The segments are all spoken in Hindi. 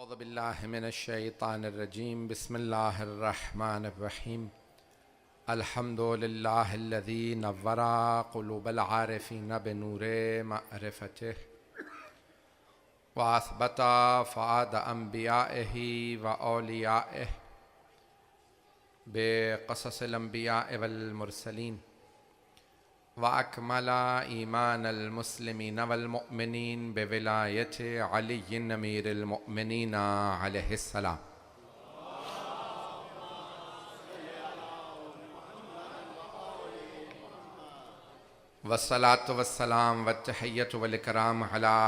औज़ु बिल्लाहि मिनश्शैतानिर्रजीम बिस्मिल्लाहिर्रहमानिर्रहीम अल्हम्दुलिल्लाहिल्लज़ी नव्वरा क़ुलूबल आरिफ़ीन बिनूरि मअरिफ़तिहि व असबता फ़ुआद अंबियाइहि व औलियाइहि बिक़ससिल अंबियाइ वल मुरसलीन व अकमला ईमानल मुस्लिमीन वल मुअमिनीन बिविलायति अलीय्यिन अमीरिल मुअमिनीन अलैहिस्सलाम। वस्सलातु वस्सलाम वत्तहिय्यतु वल इकराम अला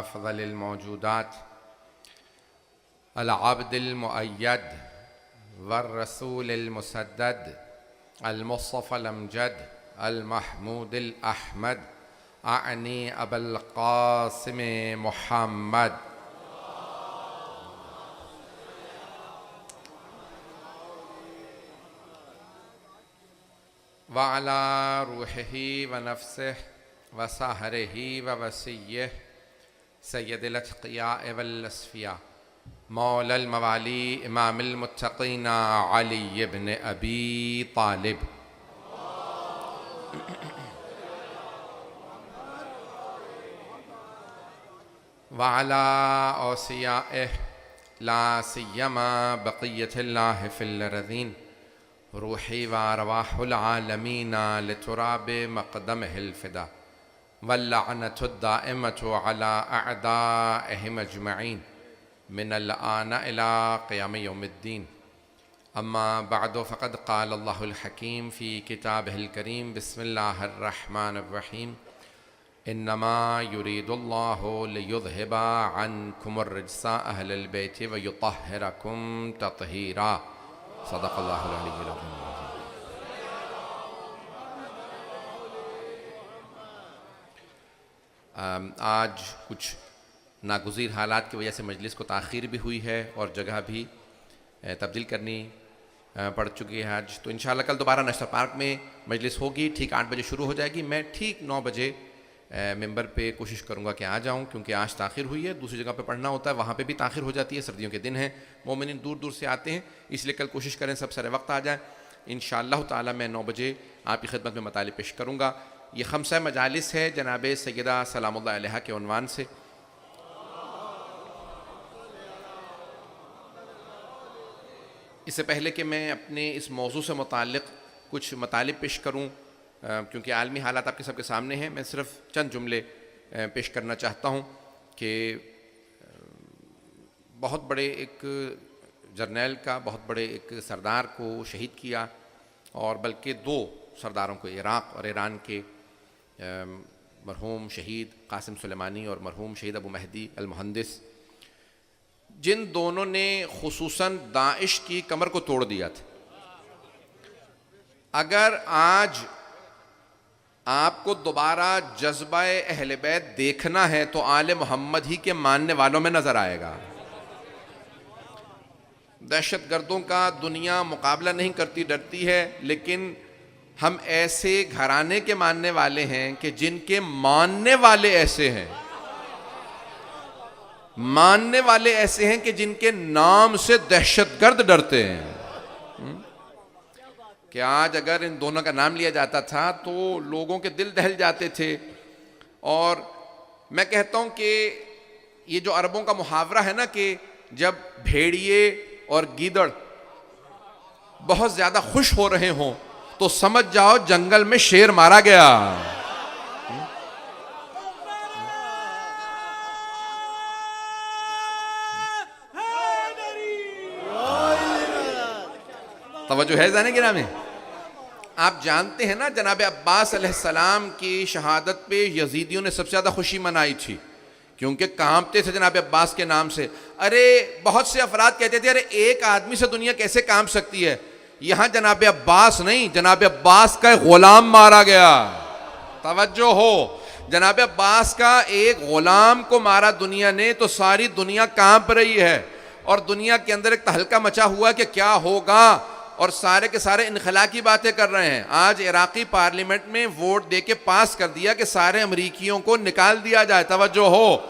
अफ़ज़लिल मौजूदात अल अब्दिल मुअय्यद वर रसूलिल मुसद्दद अल मुस्तफ़ल अमजद अल महमूदिल अहमद आनी अबुल क़ासिम मुहम्मद व अला रूहिही व नफ्सिही व सहरिही व वसिय्यिही सय्यदिल अत्क़ियाए वल अस्फ़िया मौलल मवाली इमामिल मुत्तक़ीन अली इब्न अबी तालिब व अला औसियाइहि ला सिय्यमा बक़िय्यतिल्लाहि फ़िल अर्ज़ीन रूही व अरवाहुल आलमीन लितुराबि मक़दमिहिल फ़िदा वल्लअनतु दाइमतु अला अअदाइहिम अजमईन मिनल आन इला क़ियाम यौमिद्दीन। अम्मा बअदु फ़क़द क़ाल अल्लाहुल हकीम फ़ी किताबिहिल करीम बिस्मिल्लाहिर्रहमानिर्रहीम इन्नमा युरीदुल्लाहु लियुज़हिबा अन्कुमुर रिज्सा अहलल बैति व युतह्हिरकुम तत्हीरा। सदक़ल्लाहुल अलीयुल अज़ीम। आज कुछ नागुज़ीर हालात की वजह से मजलिस को ताख़ीर भी हुई है और जगह भी तब्दील करनी पड़ चुकी है आज। तो इंशाअल्लाह कल दोबारा नेशनल पार्क में मजलिस होगी, ठीक 8 बजे शुरू हो जाएगी। मैं ठीक 9 बजे मेंबर पे कोशिश करूँगा कि आ जाऊँ, क्योंकि आज ताख़ीर हुई है। दूसरी जगह पे पढ़ना होता है, वहाँ पे भी ताख़ीर हो जाती है, सर्दियों के दिन हैं, मोमिनीन दूर दूर से आते हैं, इसलिए कल कोशिश करें सब सरे वक्त आ जाए। इंशाअल्लाह ताला मैं 9 बजे आपकी खिदमत में मतालिब पेश करूँगा। ये खम्सा मजालिस है जनाब सैयदा सलामुल्लाह अलैहा के उन्वान से। इससे पहले कि मैं अपने इस मौजू से मुताल्लिक़ कुछ मतालिब पेश करूँ, क्योंकि आलमी हालात आपके सबके सामने हैं, मैं सिर्फ़ चंद जुमले पेश करना चाहता हूँ कि बहुत बड़े एक जर्नैल का, बहुत बड़े एक सरदार को शहीद किया, और बल्कि 2 सरदारों को, इराक़ और ईरान के मरहूम शहीद कासिम सुलेमानी और मरहूम शहीद अबू महदी अल मुहंदिस, जिन दोनों ने खुसूसन दाइश की कमर को तोड़ दिया था। अगर आज आपको दोबारा जज्बा-ए अहले बैत देखना है तो आले मोहम्मद ही के मानने वालों में नजर आएगा। दहशत गर्दों का दुनिया मुकाबला नहीं करती, डरती है, लेकिन हम ऐसे घराने के मानने वाले हैं कि जिनके मानने वाले ऐसे हैं, मानने वाले ऐसे हैं कि जिनके नाम से दहशतगर्द डरते हैं। कि आज अगर इन दोनों का नाम लिया जाता था तो लोगों के दिल दहल जाते थे। और मैं कहता हूं कि ये जो अरबों का मुहावरा है ना, कि जब भेड़िए और गीदड़ बहुत ज्यादा खुश हो रहे हों तो समझ जाओ जंगल में शेर मारा गया। तवज्जो है जाने गिरा में। आप जानते हैं ना, जनाब अब्बास अलैहिस्सलाम की शहादत पे यजीदियों ने सबसे ज़्यादा खुशी मनाई थी, क्योंकि कांपते थे जनाब अब्बास के नाम से। अरे बहुत से अफराद कहते थे, अरे एक आदमी से दुनिया कैसे कांप सकती है। यहाँ जनाब अब्बास नहीं, जनाब अब्बास का गुलाम मारा गया। तवज्जो हो, जनाब अब्बास का एक गुलाम को मारा दुनिया ने, तो सारी दुनिया कांप रही है और दुनिया के अंदर एक तहलका मचा हुआ कि क्या होगा, और सारे के सारे इनखला की बातें कर रहे हैं। आज इराकी पार्लियामेंट में वोट दे के पास कर दिया कि सारे अमरीकियों को निकाल दिया जाए। तवज्जो हो,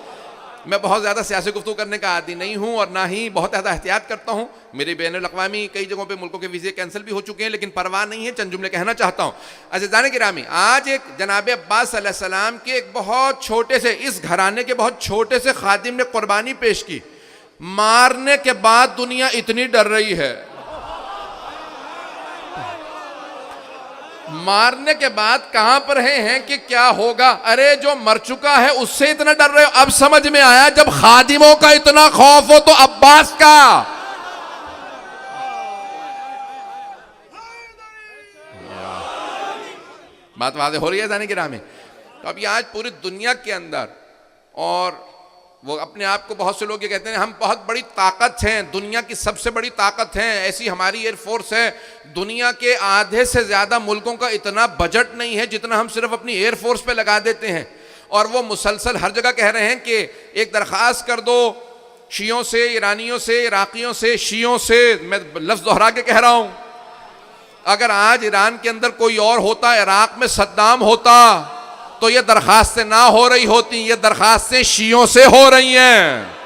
मैं बहुत ज़्यादा सियासी गुफ्तगू करने का आदी नहीं हूँ और ना ही बहुत ज़्यादा एहतियात करता हूँ। मेरे बैनुल-अक़वामी कई जगहों पे मुल्कों के वीज़े कैंसिल भी हो चुके हैं, लेकिन परवाह नहीं है, चंद जुमले कहना चाहता हूँ। अज़ीज़ान गिरामी, आज एक जनाब अब्बास अलैहिस्सलाम के एक बहुत छोटे से, इस घराने के बहुत छोटे से खादिम ने कुर्बानी पेश की, मारने के बाद दुनिया इतनी डर रही है, मारने के बाद कहां पर हैं कि क्या होगा। अरे जो मर चुका है उससे इतना डर रहे हो। अब समझ में आया, जब खादिमों का इतना खौफ हो तो अब्बास का। बात वाज़ेह हो रही है जाने गिरामी। तो अभी आज पूरी दुनिया के अंदर, और वो अपने आप को बहुत से लोग ये कहते हैं हम बहुत बड़ी ताकत हैं, दुनिया की सबसे बड़ी ताकत हैं, ऐसी हमारी एयरफोर्स है। दुनिया के आधे से ज़्यादा मुल्कों का इतना बजट नहीं है जितना हम सिर्फ अपनी एयरफोर्स पे लगा देते हैं। और वो मुसलसल हर जगह कह रहे हैं कि एक दरख्वास्त कर दो शियों से, ईरानियों से, इराकियों से, शियों से, मैं लफ्ज़ दोहरा के कह रहा हूँ, अगर आज ईरान के अंदर कोई और होता, इराक में सद्दाम होता, तो ये दरखास्तें ना हो रही होती। ये दरखास्तें शियों से हो रही हैं।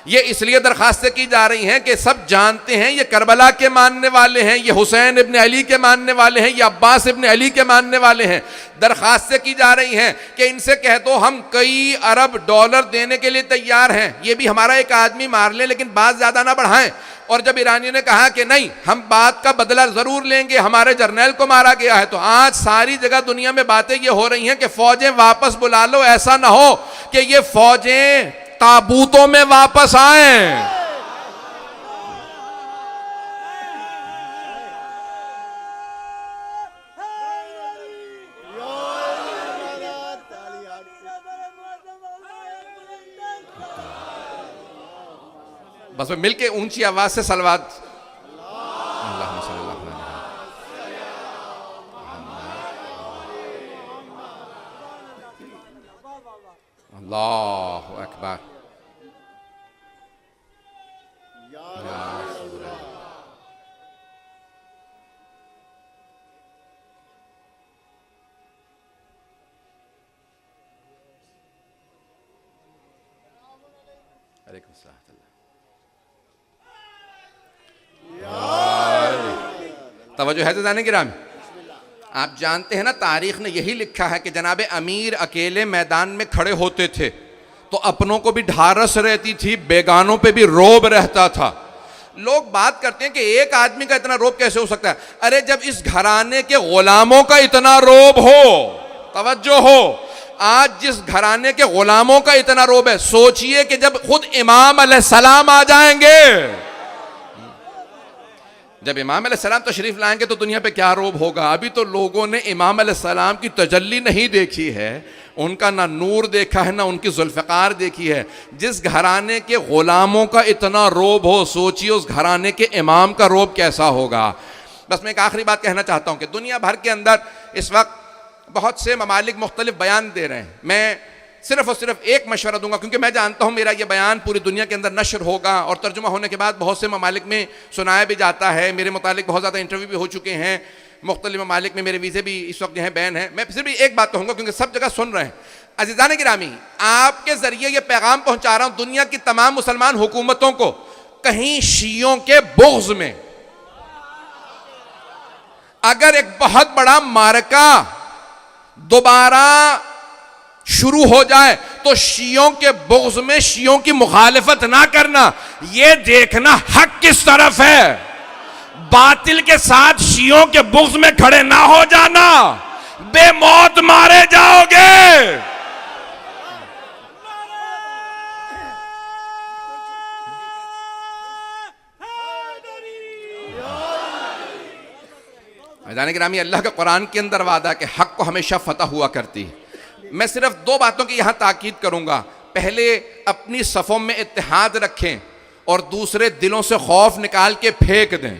ये इसलिए दरखास्तें की जा रही हैं कि सब जानते हैं ये करबला के मानने वाले हैं, ये हुसैन इब्न अली के मानने वाले हैं, ये अब्बास इब्न अली के मानने वाले हैं। दरखास्तें की जा रही हैं कि इनसे कह दो हम कई अरब डॉलर देने के लिए तैयार हैं, ये भी हमारा एक आदमी मार ले लेकिन बात ज़्यादा ना बढ़ाएं। और जब ईरानियों ने कहा कि नहीं, हम बात का बदला ज़रूर लेंगे, हमारे जर्नैल को मारा गया है, तो आज सारी जगह दुनिया में बातें ये हो रही हैं कि फ़ौजें वापस बुला लो, ऐसा ना हो कि ये फ़ौजें ताबूतों में वापस आए। बस मिलके ऊंची आवाज से सलवात, अल्लाहु अकबर। तवज्जो है तो जाने गिरामी, आप जानते हैं ना तारीख ने यही लिखा है कि जनाब अमीर अकेले मैदान में खड़े होते थे तो अपनों को भी ढारस रहती थी, बेगानों पे भी रोब रहता था। लोग बात करते हैं कि एक आदमी का इतना रोब कैसे हो सकता है। अरे जब इस घराने के गुलामों का इतना रोब हो, तवज्जो हो, आज जिस घराने के गुलामों का इतना रोब है, सोचिए कि जब खुद इमाम अलैहिस्सलाम आ जाएंगे, जब इमाम अलैहिस्सलाम तशरीफ लाएंगे तो दुनिया पे क्या रोब होगा। अभी तो लोगों ने इमाम अलैहिस्सलाम की तजल्ली नहीं देखी है, उनका ना नूर देखा है, ना उनकी जुल्फ़कार देखी है। जिस घराने के गुलामों का इतना रोब हो, सोचिए उस घराने के इमाम का रोब कैसा होगा। बस मैं एक आखिरी बात कहना चाहता हूँ कि दुनिया भर के अंदर इस वक्त बहुत से ममालिक मुख्तलिफ बयान दे रहे हैं। मैं सिर्फ और सिर्फ एक मशवरा दूंगा, क्योंकि मैं जानता हूँ मेरा ये बयान पूरी दुनिया के अंदर नशर होगा और तर्जुमा होने के बाद बहुत से ममालिक में सुनाया भी जाता है। मेरे मुतालिक बहुत ज़्यादा इंटरव्यू भी हो चुके हैं, मुख्तलिफ ममालिक में मेरे वीज़े भी इस वक्त जो है बैन है। मैं सिर्फ एक बात कहूँगा क्योंकि सब जगह सुन रहे हैं। अज़ीज़ान गिरामी, आपके ज़रिए ये पैगाम पहुँचा रहा हूँ दुनिया की तमाम मुसलमान हुकूमतों को, कहीं शियों के बुग़्ज़ में अगर एक बहुत बड़ा मारका दोबारा शुरू हो जाए तो शियों के बुग़्ज़ में शियों की मुखालिफत ना करना, ये देखना हक किस तरफ है। बातिल के साथ शियों के बुग़्ज़ में खड़े ना हो जाना, बेमौत मारे जाओगे। जाने गिरामी, अल्लाह के कुरान के अंदर वादा कि हक को हमेशा फतह हुआ करती है। मैं सिर्फ दो बातों की यहाँ ताकीद करूँगा। पहले अपनी सफ़ों में इत्तेहाद रखें और दूसरे दिलों से खौफ निकाल के फेंक दें।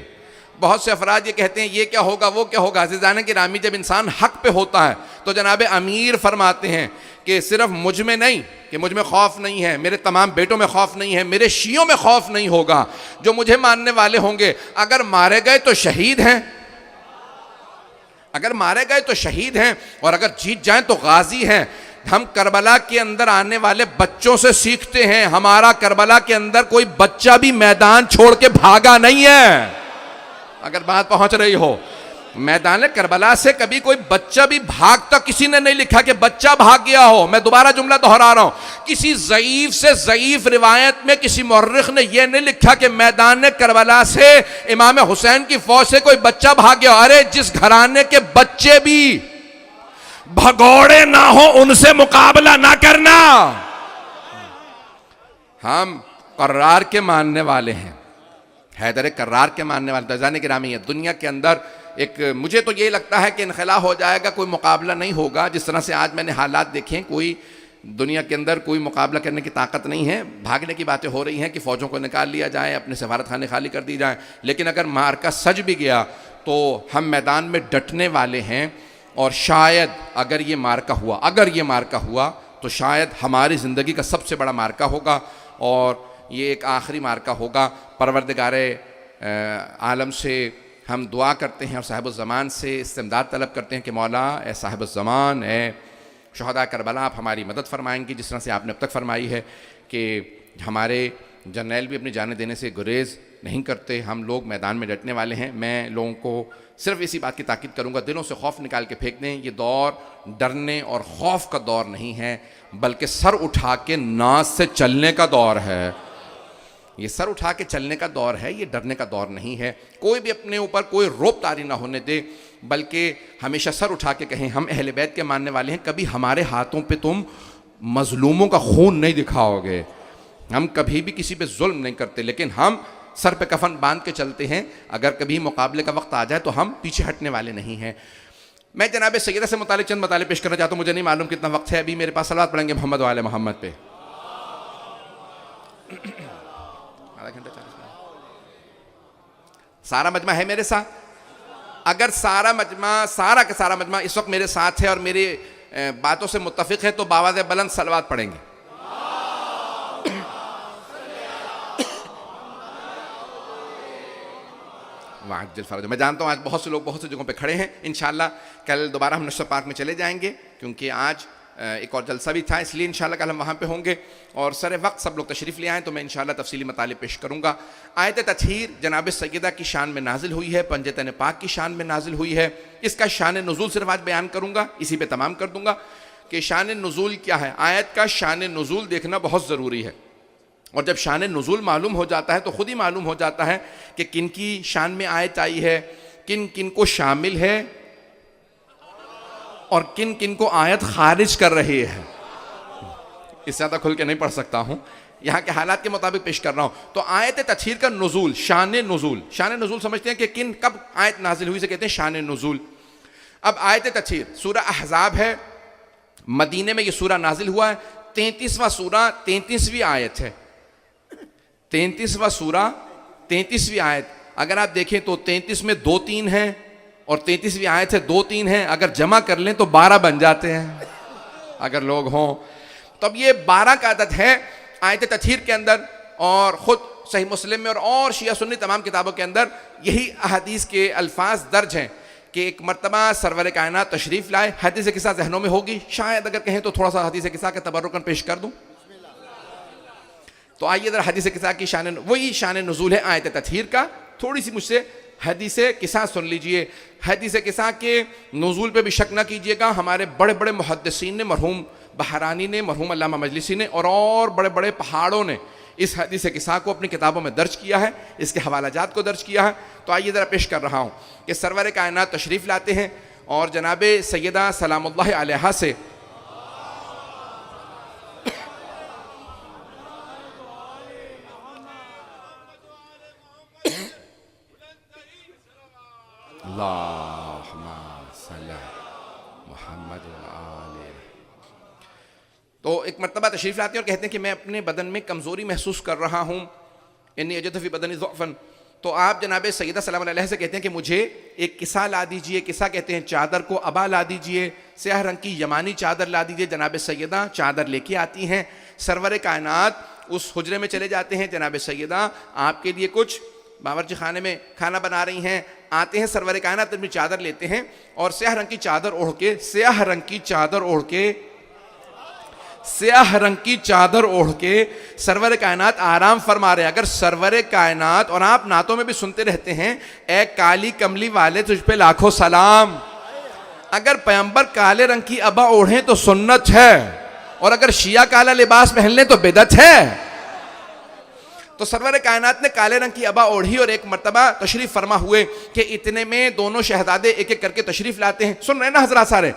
बहुत से अफराद ये कहते हैं ये क्या होगा वो क्या होगा। अज़ीज़ान गिरामी, जब इंसान हक पे होता है तो जनाब अमीर फरमाते हैं कि सिर्फ मुझ में नहीं कि मुझ में खौफ नहीं है, मेरे तमाम बेटों में खौफ नहीं है, मेरे शियों में खौफ नहीं होगा। जो मुझे मानने वाले होंगे अगर मारे गए तो शहीद हैं, अगर मारे गए तो शहीद हैं, और अगर जीत जाएं तो गाजी हैं। हम करबला के अंदर आने वाले बच्चों से सीखते हैं। हमारा करबला के अंदर कोई बच्चा भी मैदान छोड़ के भागा नहीं है, अगर बात पहुंच रही हो। मैदान करबला से कभी कोई बच्चा भी भागता किसी ने नहीं लिखा कि बच्चा भाग गया हो। मैं दोबारा जुमला दोहरा रहा हूं, किसी ज़ईफ से ज़ईफ रिवायत में किसी मुर्रिख ने यह नहीं लिखा कि मैदान करबला से इमाम हुसैन की फौज से कोई बच्चा भाग गया। अरे जिस घराने के बच्चे भी भगोड़े ना हो उनसे मुकाबला ना करना। हम कर्रार के मानने वाले हैं, हैदर कर्रार के मानने वाले। तजाने गिरामी है, दुनिया के अंदर एक मुझे तो ये लगता है कि इनखला हो जाएगा, कोई मुकाबला नहीं होगा। जिस तरह से आज मैंने हालात देखे, कोई दुनिया के अंदर कोई मुकाबला करने की ताकत नहीं है। भागने की बातें हो रही हैं कि फ़ौजों को निकाल लिया जाए, अपने सफारत खाने खाली कर दी जाए। लेकिन अगर मार्का सज भी गया तो हम मैदान में डटने वाले हैं। और शायद अगर ये मार्का हुआ तो शायद हमारी ज़िंदगी का सबसे बड़ा मार्का होगा, और ये एक आखिरी मार्का होगा। परवरदिगारे आलम से हम दुआ करते हैं और साहिब-उज़्ज़मान से इस्तिमदाद तलब करते हैं कि मौला ए साहिब-उज़्ज़मान, ए शहदा करबला, आप हमारी मदद फरमाएंगी जिस तरह से आपने अब तक फरमाई है कि हमारे जर्नैल भी अपनी जानें देने से गुरेज़ नहीं करते। हम लोग मैदान में डटने वाले हैं। मैं लोगों को सिर्फ इसी बात की ताकीद करूँगा, दिलों से खौफ निकाल के फेंक दें। ये दौर डरने और खौफ का दौर नहीं है, बल्कि सर उठा के नाज से चलने का दौर है। ये सर उठा के चलने का दौर है, ये डरने का दौर नहीं है। कोई भी अपने ऊपर कोई रोब तारी ना होने दे, बल्कि हमेशा सर उठा के कहें हम अहले बैत के मानने वाले हैं। कभी हमारे हाथों पे तुम मजलूमों का खून नहीं दिखाओगे, हम कभी भी किसी पे जुल्म नहीं करते, लेकिन हम सर पे कफन बांध के चलते हैं। अगर कभी मुकाबले का वक्त आ जाए तो हम पीछे हटने वाले नहीं हैं। मैं जनाब सैयदा से मुतालिक चंद मताले पेश करना चाहता हूँ। मुझे नहीं मालूम कितना वक्त है अभी मेरे पास। सलावत पढ़ेंगे मोहम्मद वाले मोहम्मद पे। आधा घंटा 40 मिनट। सारा मजमा है मेरे साथ? अगर सारा का सारा मजमा इस वक्त मेरे साथ है और मेरी बातों से मुत्तफिक है तो बावाज़ बुलंद सलवात पढ़ेंगे। मैं जानता हूँ आज बहुत से लोग बहुत सी जगहों पे खड़े हैं। इंशाल्लाह कल दोबारा हम नशर पार्क में चले जाएंगे, क्योंकि आज एक और जलसा भी था, इसलिए इंशाल्लाह कल हम वहाँ पे होंगे। और सर वक्त सब लोग तशरीफ़ ले आएँ तो मैं इंशाल्लाह तफसीली मताले पेश करूँगा। आयत तत्हीर जनाब सैयदा की शान में नाजिल हुई है, पंजतन पाक की शान में नाजिल हुई है। इसका शान नुज़ूल सिर्फ आज बयान करूँगा, इसी पे तमाम कर दूँगा कि शान नुज़ूल क्या है। आयत का शान नुज़ूल देखना बहुत ज़रूरी है, और जब शान नुज़ूल मालूम हो जाता है तो ख़ुद ही मालूम हो जाता है कि किन की शान में आयत आई है, किन किन को शामिल है और किन किन को आयत खारिज कर रही है। इससे ज़्यादा खुल के नहीं पढ़ सकता हूँ, यहाँ के हालात के मुताबिक पेश कर रहा हूँ। तो आयत तत्हीर का नुज़ूल, शान नुज़ूल समझते हैं कि किन कब आयत नाजिल हुई से कहते हैं शान नुज़ूल। अब आयत तत्हीर सूरा अहज़ाब है, मदीने में ये सूरा नाजिल हुआ है। 33वां सूरा 33वीं आयत है। 33वां सूरा 33वीं आयत। अगर आप देखें तो 33 में 2-3 है और 33वीं आयत है 2-3 है। अगर जमा कर लें तो 12 बन जाते हैं अगर लोग हों। तो अब ये 12 का अदद है आयत तत्हीर के अंदर, और ख़ुद सही मुस्लिम में और शिया सुन्नी तमाम किताबों के अंदर यही अहदीस के अल्फाज दर्ज हैं कि एक मरतबा सरवर कायनात तशरीफ़ लाए। हदीस किस्सा जहनों में होगी, शायद अगर कहें तो थोड़ा सा हदीस किस्सा का तबर्रुकन पेश कर दूँ। तो आइए ज़रा हदीस किस्सा की शान, वही शान नुज़ूल है आयत तत्हीर का। थोड़ी सी मुझसे हदीस किस्सा सुन लीजिए। हदीस किस्सा के नुज़ूल पे भी शक ना कीजिएगा। हमारे बड़े बड़े मुहद्दिसीन ने, मरहूम बहरानी ने, मरहूम अल्लामा मजलिसी ने और बड़े बड़े पहाड़ों ने इस हदीस किस्सा को अपनी किताबों में दर्ज किया है, इसके हवालाजात को दर्ज किया है। तो आइए ज़रा पेश कर रहा हूँ कि सरवर कायनात तशरीफ़ लाते हैं और जनाब सैयदा सलामुल्लाह अलैहा से तो एक मरतबा तशरीफ़ लाते हैं और कहते हैं कि मैं अपने बदन में कमज़ोरी महसूस कर रहा हूँ, इन्नी अजद फ़ी बदनी ज़ुअफ़न। तो आप जनाब सैयदा सलाम अलैहा से कहते हैं कि मुझे एक किसा ला दीजिए। किसा कहते हैं चादर को, अबा ला दीजिए, स्याह रंग की यमानी चादर ला दीजिए। जनाब सैयदा चादर लेके आती हैं, सरवर कायनात उस हुजरे में चले जाते हैं। जनाब सैयदा आपके लिए कुछ बावर्ची खाने में खाना बना रही हैं। आते हैं सरवर कायनात अपनी चादर लेते हैं और स्याह रंग की चादर ओढ़ के स्याह रंग की चादर ओढ़ के सरवर कायनात आराम फरमा रहे। अगर सरवर कायनात, और आप नातों में भी सुनते रहते हैं, ए काली कमली वाले तुझ पे लाखों सलाम। अगर पैगंबर काले रंग की अबा ओढ़े तो सुन्नत है, और अगर शिया काला लिबास पहन ले तो बिदअत है। तो सरवर कायनात ने काले रंग की अबा ओढ़ी और एक मर्तबा तशरीफ फरमा हुए कि इतने में दोनों शहजादे एक एक करके तशरीफ लाते हैं। सुन रहे हैं ना हजरात सारे?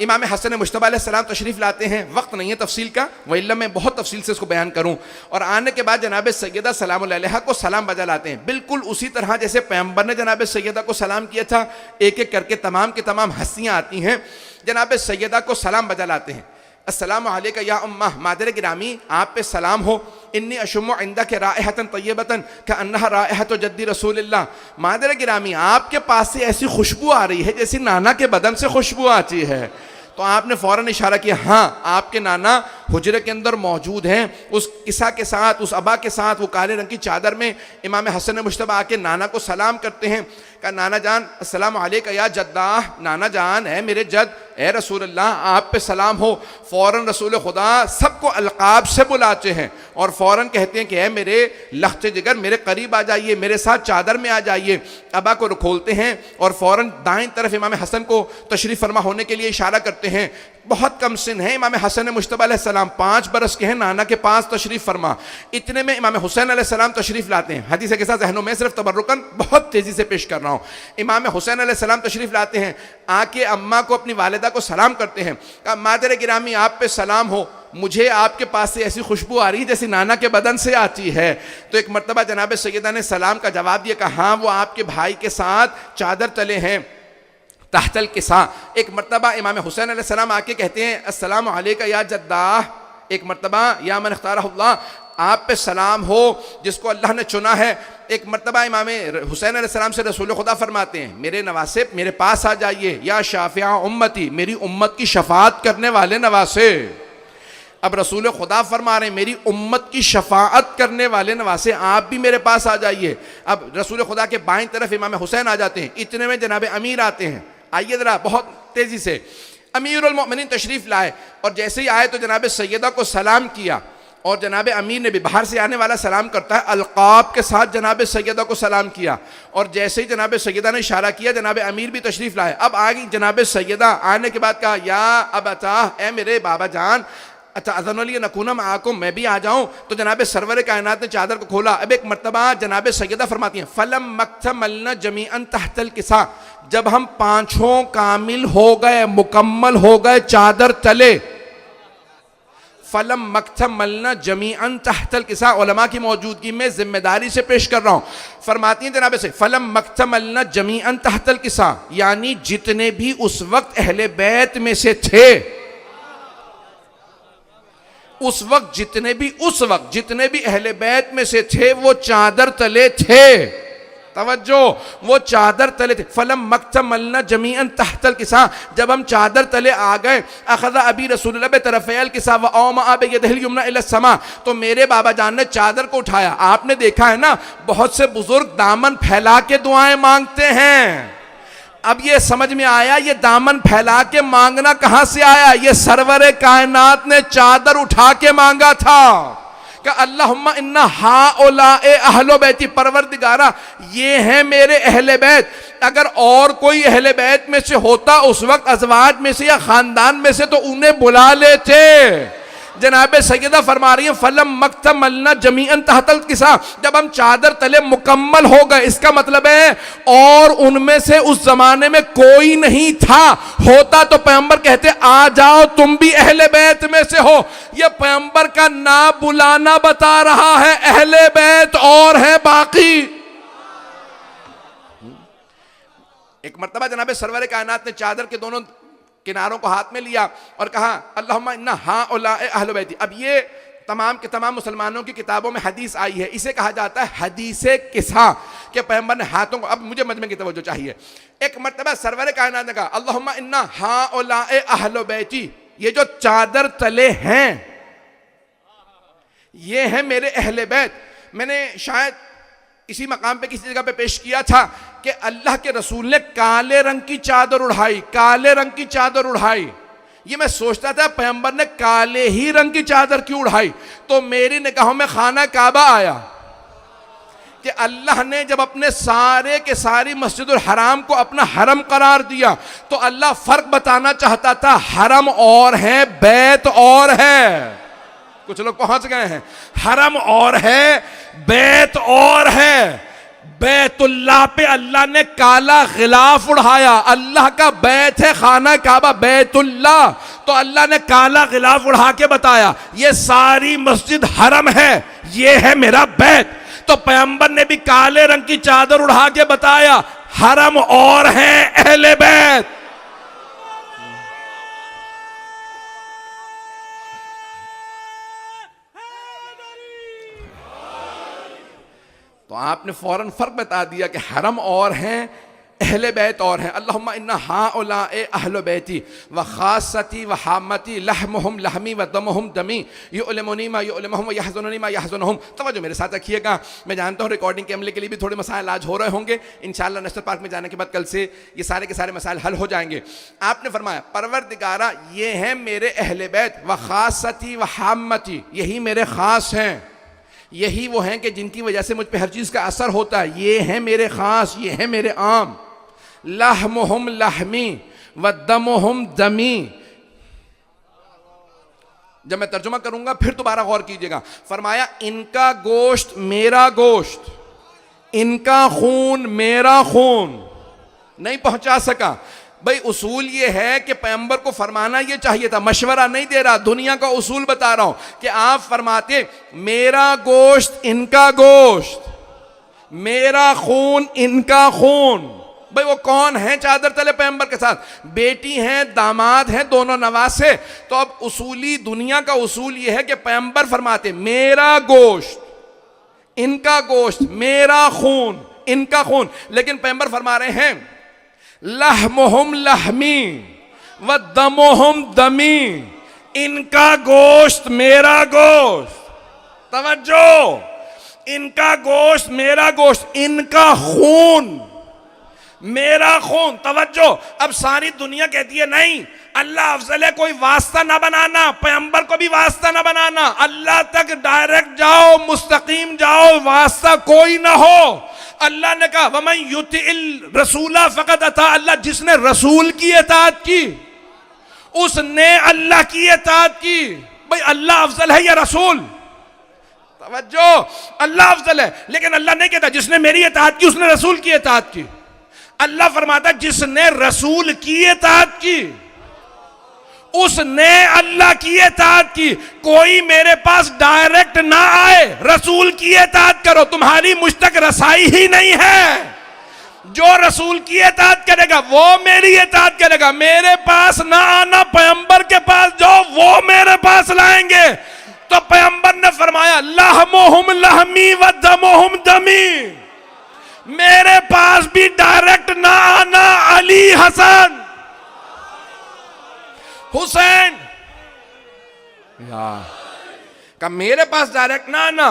इमाम हसन मुश्तबा अलैहिस्सलाम तशरीफ लाते हैं। वक्त नहीं है तफसील का, वइल्ला मैं बहुत तफसील से इसको बयान करूं। और आने के बाद जनाब सैयदा सलाम अलैहा को सलाम बजा लाते हैं, बिल्कुल उसी तरह जैसे पैगंबर ने जनाब सैयदा को सलाम किया था। एक एक करके तमाम की तमाम हस्तियां आती हैं, जनाब सैयदा को सलाम बजा लाते हैं। अस्सलामु अलैका या उम्मा, मादर गिरामी आप पे सलाम हो। इन्नी अशुम्मु इंदक राइहतन तय्यबतन कअन्नहा राइहतु जद्दी रसूलिल्लाह। मादर गिरामी आपके पास से ऐसी खुशबू आ रही है जैसी नाना के बदन से खुशबू आती है। तो आपने फौरन इशारा किया, हाँ आपके नाना हुजरे के अंदर मौजूद हैं। उस किसा के साथ, उस अबा के साथ, वो काले रंग की चादर में इमाम हसन मुश्तबा आके नाना को सलाम करते हैं। कहा, नाना जान अस्सलामु अलैका या जद्दाह, नाना जान है मेरे जद, ए रसूल अल्लाह आप पे सलाम हो। फौरन रसूल खुदा सबको अलकाब से बुलाते हैं और फौरन कहते हैं कि है मेरे लख्त जिगर, मेरे करीब आ जाइए, मेरे साथ चादर में आ जाइए। अबा को खोलते हैं और फौरन दाएं तरफ इमाम हसन को तशरीफ़ फरमा होने के लिए इशारा करते हैं। बहुत कम सिन है इमाम हसन मुश्तबा अलैहिस्सलाम, 5 बरस के हैं, नाना के पास तशरीफ़ फरमा। इतने में इमाम हुसैन अलैहिस्सलाम तशरीफ़ लाते हैं। हदीस के साथ ज़हनों में सिर्फ तबर्रुकन बहुत तेज़ी से पेश कर रहा हूँ। इमाम हुसैन अलैहिस्सलाम तशरीफ़ लाते हैं, आके अम्मा को, अपनी वालिदा को सलाम करते हैं। कहा, मादर गिरामी आप पे सलाम हो, मुझे आपके पास से ऐसी खुशबू आ रही है जैसी नाना के बदन से आती है। तो एक मरतबा जनाब सैयदा ने सलाम का जवाब दिया, कहा हाँ वो आपके भाई के साथ चादर तले हैं तहतल किसा। एक मरतबा इमाम हुसैन अलैहिस्सलाम आके कहते हैं, अस्सलामु अलैका या जद्दाह। एक मरतबा या मन इख्तारहुल्लाह, आप पे सलाम हो जिसको अल्लाह ने चुना है। एक मरतबा इमाम हुसैन अलैहिस्सलाम से रसूल खुदा फरमाते हैं, मेरे नवासे मेरे पास आ जाइए, या शाफिया उम्मती, मेरी उम्मत की शफाअत करने वाले नवासे। अब रसूल खुदा फरमा रहे हैं, मेरी उम्मत की शफाअत करने वाले नवासे आप भी मेरे पास आ जाइए। अब रसूल खुदा के बाईं तरफ इमाम हुसैन आ जाते हैं। इतने में जनाब अमीर आते हैं, आइए ज़रा बहुत तेज़ी से। अमीरुल मोमिनीन तशरीफ़ लाए और जैसे ही आए तो जनाब सैयदा को सलाम किया और जनाब अमीर ने भी, बाहर से आने वाला सलाम करता है, अलक़ाब के साथ जनाब सैयदा को सलाम किया। और जैसे ही जनाब सैयदा ने इशारा किया, जनाब अमीर भी तशरीफ़ लाए। अब आ गई जनाब सैयदा, आने के बाद कहा, या अब अता, ए मेरे बाबा जान, अच्छा अज़नुली नकूना माकुम, मैं भी आ जाऊं। तो जनाब सरवर कायनात ने चादर को खोला। अब एक मरतबा जनाब सैयदा फरमाती हैं, फलम मक्तमलना जमीअन तहतल किसा, जब हम पांचों कामिल हो गए, मुकम्मल हो गए चादर तले। फलम मक्तमलना जमीअन तहतल किसा, उलमा की मौजूदगी में जिम्मेदारी से पेश कर रहा हूं। फरमाती हैं जनाब से, फलम मक्तमलना जमीअन तहतल किसा, यानी जितने भी उस वक्त अहले बैत में से थे, उस वक्त जितने भी अहले बैत में से थे वो चादर तले थे। तवज्जो, वो चादर तले थे। फलम मक्तमलना जमीअन तहतल किसा, जब हम चादर तले आ गए, अखज़ा अबी रसूलुल्लाह बितरफ़ैल किसा व औमा बियदिहिल युमना इला समा, तो मेरे बाबा जान ने चादर को उठाया। आपने देखा है ना, बहुत से बुजुर्ग दामन फैला के दुआएं मांगते हैं। अब ये समझ में आया, ये दामन फैला के मांगना कहां से आया? ये सरवर कायनात ने चादर उठा के मांगा था कि अल्लाहुम्मा इन्ना हाउलाए अहलो बैती, परवरदिगारा ये हैं मेरे अहले बैत। अगर और कोई अहले बैत में से होता उस वक्त, अज़वाज में से या खानदान में से, तो उन्हें बुला लेते। जनाब सैयदा फरमा रही है, फलम मक्तमलना जमीअन तहतल किसा, जब हम चादर तले मुकम्मल हो गए, इसका मतलब है और उनमें से उस जमाने में कोई नहीं था। होता तो पैगंबर कहते, आ जाओ तुम भी अहले बैत में से हो। यह पैगंबर का ना बुलाना बता रहा है, अहले बैत और है बाकी। एक मर्तबा जनाब सरवर कायनात ने चादर के दोनों किनारों को हाथ में लिया और कहा, अल्लाहुम्मा इन्ना हाउलाए अहले बैती। अब ये तमाम के तमाम मुसलमानों की किताबों में हदीस आई है, इसे कहा जाता है हदीसे किसा, के पैगंबर ने हाथों को, अब मुझे मजमे की तवज्जो चाहिए। एक मर्तबा सरवर कायनात ने कहा, अल्लाहुम्मा इन्ना हाउलाए अहले बैती, ये जो चादर तले हैं ये हैं मेरे अहले बैत। मैंने शायद इसी मकाम पे किसी जगह पे पेश किया था कि अल्लाह के रसूल ने काले रंग की चादर उड़ाई, काले रंग की चादर उड़ाई। ये मैं सोचता था पैगंबर ने काले ही रंग की चादर क्यों उड़ाई। तो मेरी निगाहों में खाना काबा आया कि अल्लाह ने जब अपने सारे के सारी मस्जिदुल हराम को अपना हरम करार दिया तो अल्लाह फर्क बताना चाहता था, हरम और है, बैत और है। कुछ लोग पहुंच गए हैं, हरम और है, बैत और है। बैतुल्लाह पे अल्लाह ने काला गिलाफ उड़ाया। अल्लाह का बैत है खाना काबा, बैतुल्लाह, तो अल्लाह ने काला गिलाफ उड़ा के बताया ये सारी मस्जिद हरम है, ये है मेरा बैत। तो पैगंबर ने भी काले रंग की चादर उड़ा के बताया हरम और है अहले बैत। तो आपने फौरन फर्क बता दिया कि हरम और हैं, अहले बैत और हैं। अल्लाहुम्मा इन्ना हाउलाए अहले बैती व खासती व हामती लहमुहुम लहमी व दमुहुम दमी युअलमुनी मा युअलमुहुम व यहज़ुनुनी मा यहज़ुनुहुम। तवज्जो मेरे साथ रखिएगा। मैं जानता हूँ रिकॉर्डिंग के अमले के लिए भी थोड़े मसाइल आज हो रहे होंगे। इंशाअल्लाह नेशनल पार्क में जाने के बाद कल से ये सारे के सारे मसाइल हल हो जाएंगे। आपने फरमाया परवरदिगारा ये हैं मेरे अहले बैत व खासती व हामती, यही मेरे खास हैं, यही वो हैं कि जिनकी वजह से मुझ पे हर चीज़ का असर होता है। ये हैं मेरे खास, ये हैं मेरे आम। लहमुहुम लहमी व दमुहुम दमी। जब मैं तर्जुमा करूंगा फिर दोबारा गौर कीजिएगा। फरमाया इनका गोश्त मेरा गोश्त, इनका खून मेरा खून। नहीं पहुंचा सका भाई, उसूल ये है कि पैगंबर को फरमाना ये चाहिए था, मशवरा नहीं दे रहा, दुनिया का उसूल बता रहा हूं कि आप फरमाते मेरा गोश्त इनका गोश्त, मेरा खून इनका खून। भाई वो कौन है चादर तले पैगंबर के साथ? बेटी हैं, दामाद हैं, दोनों नवासे। तो अब उसूली दुनिया का उसूल ये है कि पैगंबर फरमाते मेरा गोश्त इनका गोश्त, मेरा खून इनका खून। लेकिन पैगंबर फरमा रहे हैं लहमुहुम लहमी व दमुहुम दमी, इनका गोश्त मेरा गोश्त। तवज्जो, इनका गोश्त मेरा गोश्त, इनका खून मेरा खून। तवज्जो, अब सारी दुनिया कहती है नहीं अल्लाह अफजल है, कोई वास्ता ना बनाना, पैगंबर को भी वास्ता ना बनाना, अल्लाह तक डायरेक्ट जाओ, मुस्तकीम जाओ, वास्ता कोई ना हो। अल्लाह ने कहा वमन युतिल रसूला फकद अता अल्लाह, जिसने रसूल की इताअत की उसने अल्लाह की इताअत की। भाई अल्लाह अफजल है या रसूल? तवज्जो, अल्लाह अफजल है, लेकिन अल्लाह नहीं कहता जिसने मेरी इताअत की उसने रसूल की इताअत की। अल्लाह फरमाता जिसने रसूल की इताअत की उसने अल्लाह की इताअत की। कोई मेरे पास डायरेक्ट ना आए, रसूल की इताअत करो, तुम्हारी मुझ तक रसाई ही नहीं है। जो रसूल की इताअत करेगा वो मेरी इताअत करेगा। मेरे पास ना आना, पैगंबर के पास जाओ, वो मेरे पास लाएंगे। तो पैगंबर ने फरमाया लहमुहुम लहमी व दमुहुम दमी, मेरे पास भी डायरेक्ट ना आना, अली हसन हुसैन का मेरे पास डायरेक्ट ना आना,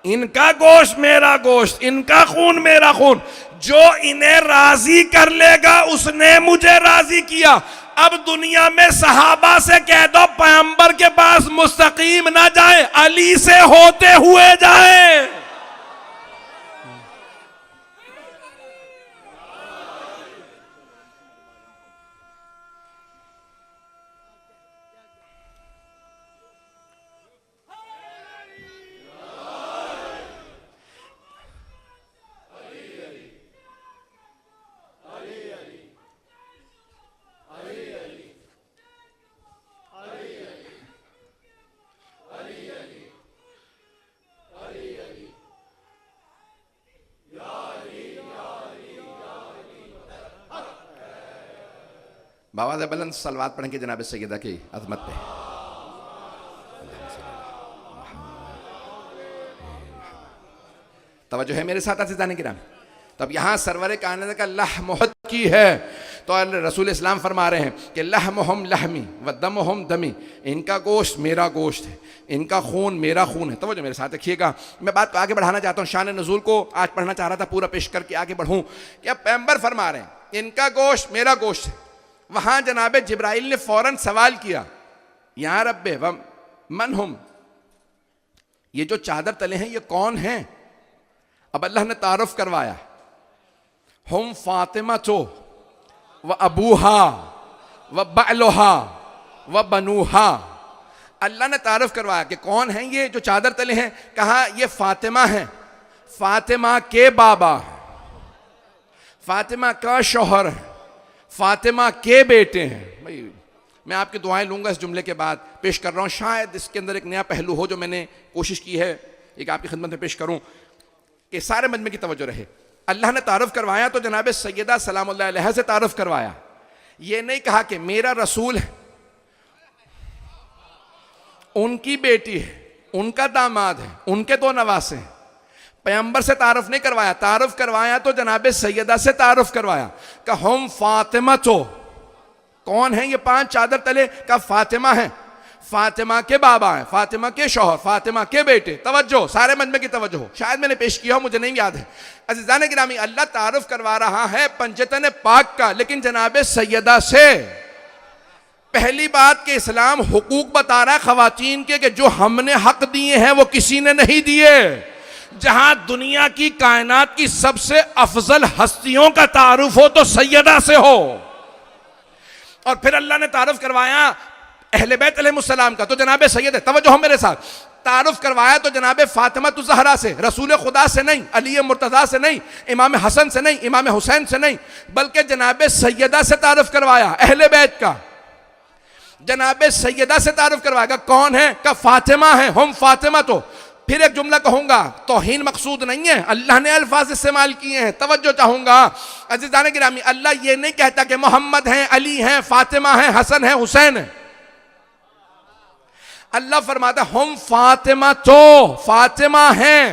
इनका गोश्त मेरा गोश्त, इनका खून मेरा खून। जो इन्हें राजी कर लेगा उसने मुझे राजी किया। अब दुनिया में सहाबा से कह दो पैगंबर के पास मुस्तकीम ना जाए, अली से होते हुए जाए। बाबा से बुलंद सलवात पढ़ के जनाब सैयदा की अज़मत पे। तवज्जो है मेरे साथ अज़ीज़ान किराम। तब यहाँ सरवर कायनात का लहमुहत की है तो रसूल इस्लाम फरमा रहे हैं कि लहमुहुम लहमी व दमुहुम दमी, इनका गोश्त मेरा गोश्त है, इनका खून मेरा खून है। तवज्जो मेरे साथ रखिएगा। मैं बात को आगे बढ़ाना चाहता हूँ, शान नज़ूल को आज पढ़ना चाह रहा था, पूरा पेश करके आगे बढ़ूँ कि अब पैगंबर फरमा रहे हैं इनका गोश्त मेरा गोश्त है, वहां जनाब जिब्राइल ने फौरन सवाल किया, या रब्बे व मन हुम, ये जो चादर तले हैं ये कौन हैं? अब अल्लाह ने तारुफ करवाया, हुम फातिमा तो व अबूहा व बअलुहा व बनूहा। अल्लाह ने तारुफ करवाया कि कौन है ये जो चादर तले हैं। कहा ये फातिमा है, फातिमा के बाबा, फातिमा का शौहर है, फातिमा के बेटे हैं। भाई मैं आपकी दुआएं लूंगा इस जुमले के बाद। पेश कर रहा हूं, शायद इसके अंदर एक नया पहलू हो जो मैंने कोशिश की है एक आपकी खिदमत में पेश करूं कि सारे मजमे की तवज्जो रहे। अल्लाह ने तारुफ करवाया तो जनाब सैयदा सलामुल्लाह अलैहा से तारुफ करवाया। ये नहीं कहा कि मेरा रसूल है, उनकी बेटी है, उनका दामाद है, उनके दो नवासे हैं। पैगंबर से तारुफ नहीं करवाया, तारुफ करवाया तो जनाब सैयदा से तारुफ करवाया। का हम फातिमा तो कौन है ये 5 चादर तले? का फातिमा है, फातिमा के बाबा हैं, फातिमा के शौहर, फातिमा के बेटे। तवज्जो, सारे मजमे की तवज्जो। शायद मैंने पेश किया हो, मुझे नहीं याद है। अज़ीज़ान गिरामी, अल्लाह तारुफ करवा रहा है पंजतन पाक का, लेकिन जनाब सैयदा से। पहली बात कि इस्लाम हुकूक बता रहा है खवातीन के कि जो हमने हक दिए हैं वो किसी ने नहीं दिए। जहां दुनिया की कायनात की सबसे अफजल हस्तियों का तारुफ हो तो सैयदा से हो। और फिर अल्लाह ने तारुफ करवाया अहले बैत अलैहिस्सलाम का, तो जनाब सैयद है। तवज्जो हो मेरे साथ। तारुफ करवाया तो जनाब फातिमा ज़हरा से, रसूल खुदा से नहीं, अली मुर्तज़ा से नहीं, इमाम हसन से नहीं, इमाम हुसैन से नहीं, बल्कि जनाब सैयदा से तारुफ करवाया, अहले बैत का। जनाब सैयदा से तारुफ करवाएगा। कौन है? का फातिमा है, हम फातिमा। तो फिर एक जुमला कहूंगा, तौहीन मकसूद नहीं है, अल्लाह ने अल्फाज इस्तेमाल किए हैं। तवज्जो चाहूंगा अज़ीज़ान गिरामी, अल्लाह ये नहीं कहता कि मोहम्मद हैं, अली हैं, फातिमा हैं, हसन हैं, हुसैन हैं। अल्लाह फरमाता हम फातिमा तो, फातिमा हैं,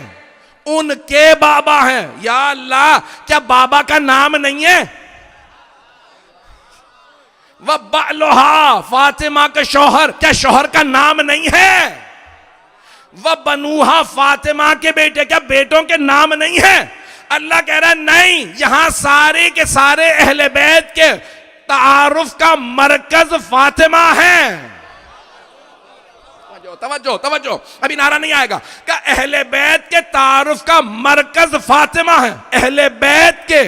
उनके बाबा हैं। या अल्लाह, क्या बाबा का नाम नहीं है? वह बअलुहा, फातिमा का शौहर, क्या शौहर का नाम नहीं है? वह बनूहा, फातिमा के बेटे, क्या बेटों के नाम नहीं है? अल्लाह कह रहा है नहीं, यहां सारे के सारे अहले बैत के तारुफ का मरकज फातिमा है। तवज्जो तवज्जो, अभी नारा नहीं आएगा। क्या अहले बैत के तारुफ का मरकज फातिमा है? अहले बैत के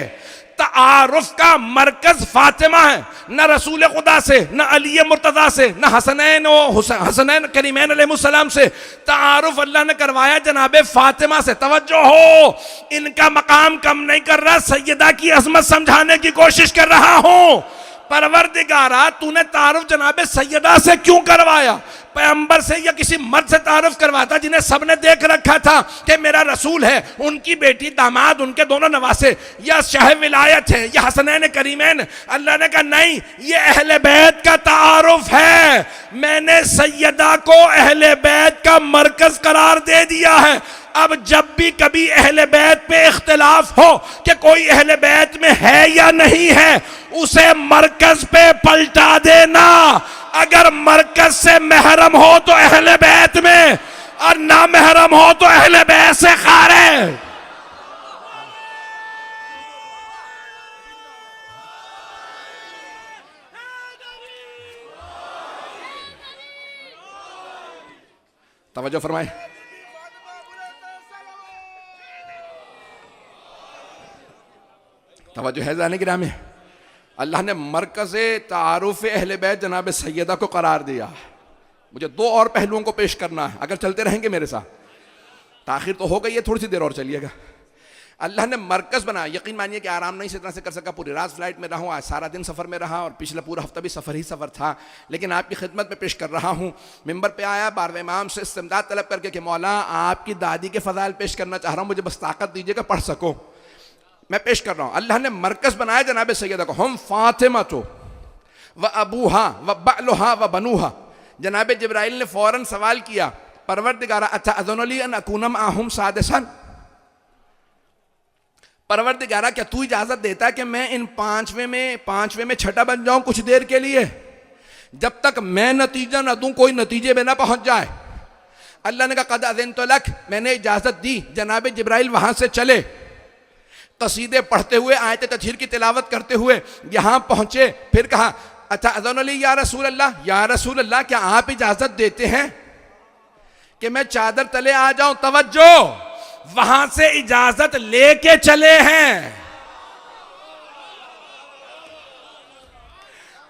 तारुफ का मरकज फातिमा है। न रसूल खुदा से, न अली मुर्तज़ा से, न हसनैन करीमैन अलैहिस्सलाम से तारुफ अल्लाह ने करवाया जनाबे फातिमा से। तवज्जो हो, इनका मकाम कम नहीं कर रहा, सैयदा की अजमत समझाने की कोशिश कर रहा हूं। परवरदिगारा, तूने तारुफ जनाबे सैयदा से क्यों करवाया? पैगंबर से या किसी मर्द से तारुफ करवाता जिन्हें सबने देख रखा था कि मेरा रसूल है, उनकी बेटी, दामाद, उनके दोनों नवासे, या शाह विलायत है, या हसनैन करीमैन। अल्लाह ने कहा नहीं, ये अहले बैत का तारुफ है। मैंने सैयदा को अहले बैत का मरकज करार दे दिया है। अब जब भी कभी अहले बैत पे इख्तिलाफ हो कि कोई अहले बैत में है या नहीं है, उसे मरकज पे पलटा देना। अगर मरकज से महरम हो तो अहले बैत में, और ना महरम हो तो अहले बैत से खारिज। तवज्जो फरमाए। तवज्जो है जाने गिरामी, अल्लाह ने मरकज़ तारुफ अहले बैत जनाब सैयदा को करार दिया। मुझे 2 और पहलुओं को पेश करना है, अगर चलते रहेंगे मेरे साथ। ताखिर तो हो गई है, थोड़ी सी देर और चलिएगा। अल्लाह ने मरकज़ बनाया। यकीन मानिए कि आराम नहीं इस तरह से कर सका, पूरी रात फ्लाइट में रहा हूँ, आज सारा दिन सफ़र में रहा, और पिछला पूरा हफ्ता भी सफ़र ही सफ़र था, लेकिन आपकी खिदमत में पेश कर रहा हूँ। मिंबर पे आया, 12वें इमाम से इस्तिमदाद तलब करके कि मौला आपकी दादी के फ़ज़ाइल पेश करना चाह रहा हूँ, मुझे बस ताकत दीजिएगा पढ़ सकूँ। मैं पेश कर रहा हूं। अल्लाह ने मरकज बनाया जनाब सैयदा को, हम फातिमा तो व अबूहा व बअलुहा व बनूहा। जनाब जिब्राइल ने फौरन सवाल किया, परवरदिगारा अतअज़ुनी अन अकूना मअहुम सादिसन, परवरदिगारा क्या तू इजाजत देता है कि मैं इन पांचवें में छठा बन जाऊं कुछ देर के लिए, जब तक मैं नतीजा न दूं, कोई नतीजे में ना पहुंच जाए। अल्लाह ने कहा कद अज़िनतु लक, मैंने इजाजत दी। जनाब जिब्राइल वहां से चले, कसीदे पढ़ते हुए, आयत तत्हीर की तिलावत करते हुए यहां पहुंचे। फिर कहा अच्छा अज़न अली या रसूल अल्लाह क्या आप इजाजत देते हैं कि मैं चादर तले आ जाऊं? तवज्जो, वहां से इजाजत लेके चले हैं,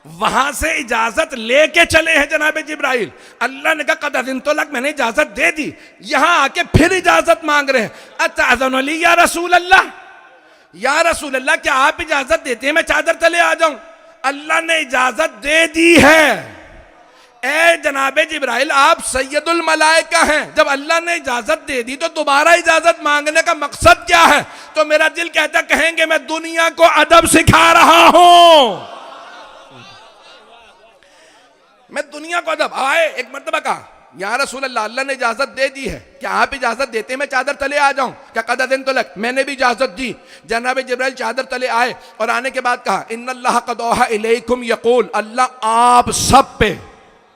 वहां से इजाजत लेके चले हैं जनाब जिब्राइल। अल्लाह ने कहा कद अज़िन तो लक, मैंने इजाजत दे दी, यहां आके फिर इजाजत मांग रहे हैं। अच्छा अज़न अली या रसूल अल्लाह क्या आप इजाजत देते हैं मैं चादर तले आ जाऊं? अल्लाह ने इजाजत दे दी है। ए जनाब जिब्राइल आप सैयदुल मलाइका हैं, जब अल्लाह ने इजाजत दे दी तो दोबारा इजाजत मांगने का मकसद क्या है? तो मेरा दिल कहता कहेंगे मैं दुनिया को अदब सिखा रहा हूं, मैं दुनिया को अदब। आए एक मर्तबा कहा या रसूल अल्लाह, अल्लाह ने इजाजत दे दी है, क्या आप इजाजत देते हैं मैं चादर तले आ जाऊं? क्या कद अज़िन तो लक, मैंने भी इजाजत दी। जनाब जिब्राइल चादर तले आए और आने के बाद कहा इन्नल्लाह क़द औहा इलैकुम यक़ूल, अल्लाह आप सब पे,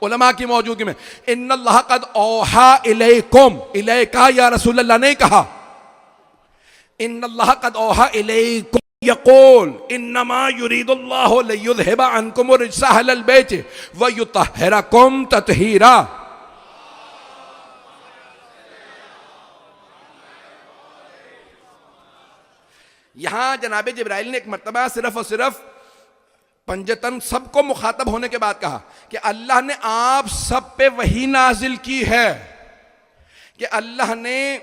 उलमा की मौजूदगी में, इन्नल्लाह क़द औहा इलैकुम, इलैका या रसूल अल्लाह नहीं कहा, इन्नल्लाह क़द औहा इलैकुम यक़ूल इन्नमा युरीदुल्लाहु लियुज़हिबा अन्कुम रिज्सा अहलल बैत व युतहिरकुम तत्हीरा। यहां जनाब जिब्राइल ने एक मर्तबा सिर्फ और सिर्फ पंजतन सबको मुखातब होने के बाद कहा कि अल्लाह ने आप सब पे वही नाजिल की है कि अल्लाह ने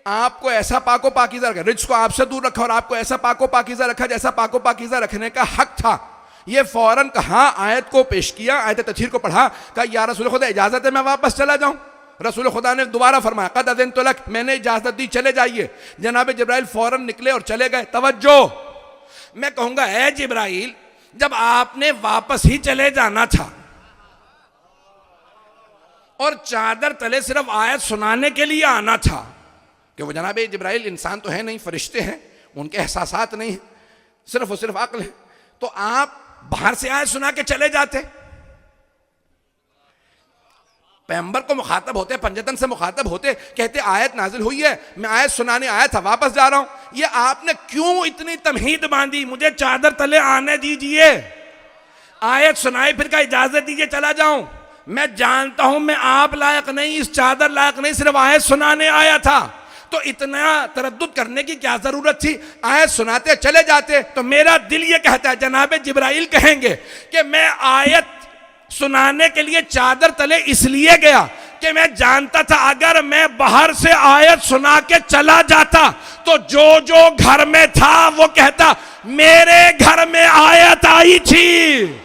आपको ऐसा पाको पाकीज़ा रखा, रिज्क को आपसे दूर रखा और आपको ऐसा पाको पाकीज़ा रखा जैसा पाको पाकीज़ा रखने का हक था। ये फौरन कहा, आयत को पेश किया, आयत तफसीर को पढ़ा, कहा या रसूल खुदा इजाजत है मैं वापस चला जाऊं? रसूल खुदा ने दोबारा फरमाया कद अज़िन तो लक, मैंने इजाजत दी, चले जाइए। जनाब जिब्राइल फौरन निकले और चले गए। तवज्जो, मैं कहूंगा ऐ जिब्राइल जब आपने वापस ही चले जाना था और चादर तले सिर्फ आयत सुनाने के लिए आना था, कि वो जनाब जिब्राइल इंसान तो है नहीं, फरिश्ते हैं, उनके एहसासात नहीं है, सिर्फ और सिर्फ अक्ल है, तो आप बाहर से आयत सुना के चले जाते। पैगंबर को मुखातब होते, पंजतन से मुखातब होते, कहते आयत नाजिल हुई है, मैं आयत सुनाने आया था, वापस जा रहा हूं। ये आपने क्यों इतनी तमहीद बांधी, मुझे चादर तले आने दीजिए, आयत सुनाई, फिर का इजाजत दीजिए चला जाऊं? मैं जानता हूं मैं आप लायक नहीं, इस चादर लायक नहीं, सिर्फ आयत सुनाने आया था, तो इतना तरद्दुद करने की क्या जरूरत थी? आयत सुनाते चले जाते। तो मेरा दिल ये कहता है जनाब जिब्राइल कहेंगे कि मैं आयत सुनाने के लिए चादर तले इसलिए गया कि मैं जानता था अगर मैं बाहर से आयत सुना के चला जाता तो जो जो घर में था वो कहता मेरे घर में आयत आई थी,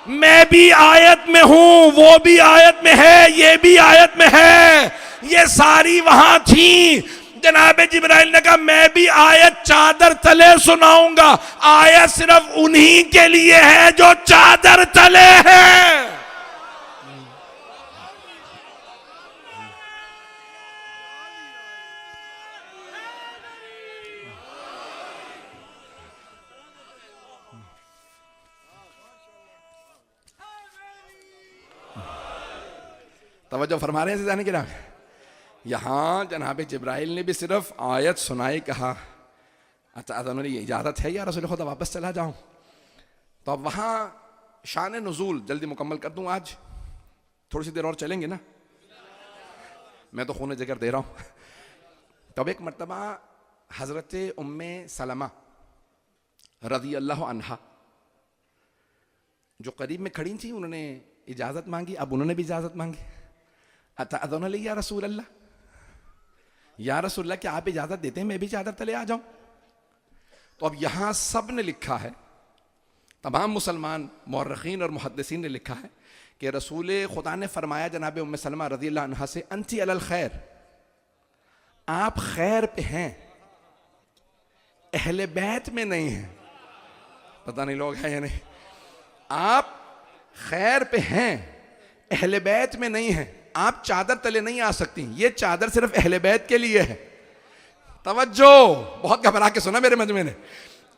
मैं भी आयत में हूं, वो भी आयत में है, ये भी आयत में है, ये सारी वहां थी। जनाब जिब्राइल ने कहा मैं भी आयत चादर तले सुनाऊंगा, आयत सिर्फ उन्हीं के लिए है जो चादर तले हैं। तवज्जो फरमा रहे हैं जाने के नाम। यहां जनाब जिब्राइल ने भी सिर्फ आयत सुनाई, कहा अच्छा उन्होंने ये इजाज़त है या रसूल खुदा वापस चला जाऊं? तो अब वहां शान नुज़ूल जल्दी मुकम्मल कर दूं, आज थोड़ी सी देर और चलेंगे ना, मैं तो खून जिगर दे रहा हूं। तब एक मर्तबा हजरत उम्मे सलमा रज़ी अल्लाह अन्हा जो करीब में खड़ी थी, उन्होंने इजाज़त मांगी। अब उन्होंने भी इजाज़त मांगी, अच्छा अज़न या रसूल अल्लाह, या रसूल अल्लाह क्या आप इजाज़त देते हैं मैं भी चादर तले आ जाऊं? तो अब यहां सब ने लिखा है, तमाम मुसलमान मुअर्रिखीन और मुहद्दिसीन ने लिखा है कि रसूल खुदा ने फरमाया जनाब उम्मे सलमा रज़ी अल्लाह अन्हा से अंती अलल खैर, आप खैर पे हैं, अहले बैत में नहीं हैं। पता नहीं लोग हैं या नहीं, आप खैर पे हैं, अहले बैत में नहीं हैं, आप चादर तले नहीं आ सकती, ये चादर सिर्फ अहले बैत के लिए है। तवज्जो, बहुत घबरा के सुना मेरे मजमे ने।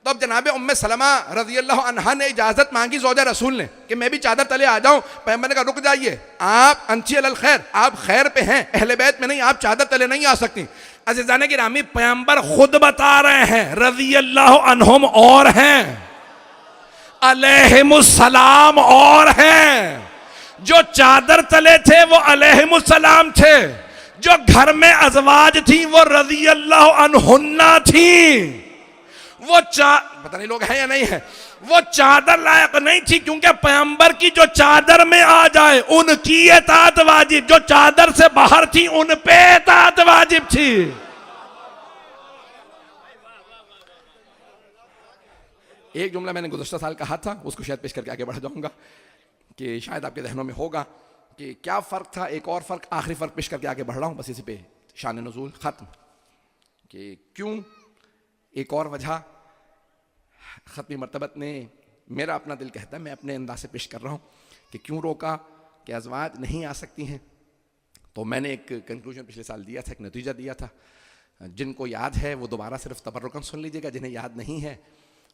तो अब जनाब उम्मे सलमा रज़ी अल्लाह अन्हा ने इजाजत मांगी ज़ौजा रसूल ने कि मैं भी चादर तले आ जाऊं। पैगंबर ने कहा रुक जाइए, आप अंची अलल खैर, आप खैर पे हैं, अहले बैत में नहीं, आप चादर तले नहीं आ सकती। अज़ीज़ाने गिरामी पैगंबर खुद बता रहे हैं रज़ी अल्लाह अन्हुम और हैं, अलैहिमुस्सलाम और हैं। जो चादर तले थे वो अलैहिमुस्सलाम थे, जो घर में अज़वाज थी वो रज़ी अल्लाह अन्हुन्ना थी। वो पता नहीं लोग हैं या नहीं है, वो चादर लायक नहीं थी, क्योंकि पैगंबर की जो चादर में आ जाए उनकी इताअत वाजिब, जो चादर से बाहर थी उन पे इताअत वाजिब थी। एक जुमला मैंने गुज़श्ता साल कहा था, उसको शायद पेश करके आगे बढ़ जाऊंगा कि शायद आपके ज़हनों में होगा कि क्या फ़र्क था। एक और फ़र्क, आखिरी फ़र्क पेश करके आगे बढ़ रहा हूँ, बस इसी पे शान नुज़ूल ख़त्म। कि क्यों, एक और वजह ख़त्मी मरतबत ने, मेरा अपना दिल कहता है, मैं अपने अंदाज से पेश कर रहा हूँ कि क्यों रोका कि अज़वाज नहीं आ सकती हैं। तो मैंने एक कंक्लूजन पिछले साल दिया था, एक नतीजा दिया था। जिनको याद है वो दोबारा सिर्फ तबर्रुकन सुन लीजिएगा, जिन्हें याद नहीं है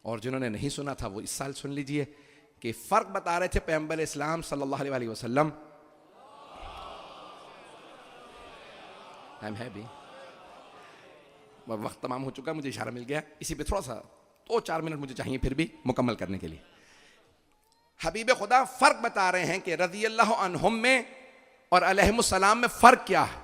और जिन्होंने नहीं सुना था वो इस साल सुन लीजिए कि फ़र्क बता रहे थे पैगंबर इस्लाम सल्लल्लाहु अलैहि वसल्लम। टाइम है भी, वक्त तमाम हो चुका, मुझे इशारा मिल गया, इसी पे थोड़ा सा 2-4 मिनट मुझे चाहिए फिर भी मुकम्मल करने के लिए। हबीब खुदा फ़र्क बता रहे हैं कि रज़ी अल्लाह अन्हुम में और अलैहिमुस्सलाम में फ़र्क क्या है।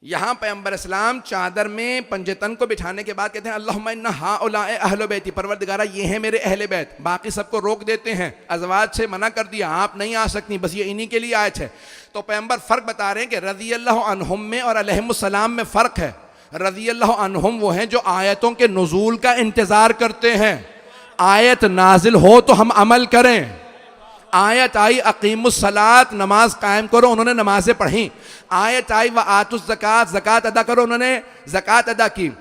यहाँ पैगंबर इस्लाम चादर में पंजतन को बिठाने के बाद कहते हैं अल्लाहुम्मा इन्ना हाउलाए अहले बैती, परवरदिगारा ये हैं मेरे अहले बैत। बाकी सबको रोक देते हैं, अज़वाज से मना कर दिया, आप नहीं आ सकती, बस ये इन्हीं के लिए आए थे। तो पैगंबर फ़र्क बता रहे हैं कि रज़ी अल्लाह अन्हुम में और अलैहिमुस्सलाम में फ़र्क है। रज़ी अल्लाह अन्हुम वो हैं जो आयतों के नुज़ूल का इंतज़ार करते हैं, आयत नाजिल हो तो हम अमल करें। आयत आई अकीमुस्सलात, नमाज कायम करो, उन्होंने नमाजें पढ़ी। आयत आई व आतुज़ ज़कात, ज़कात अदा करो, उन्होंने ज़कात अदा की।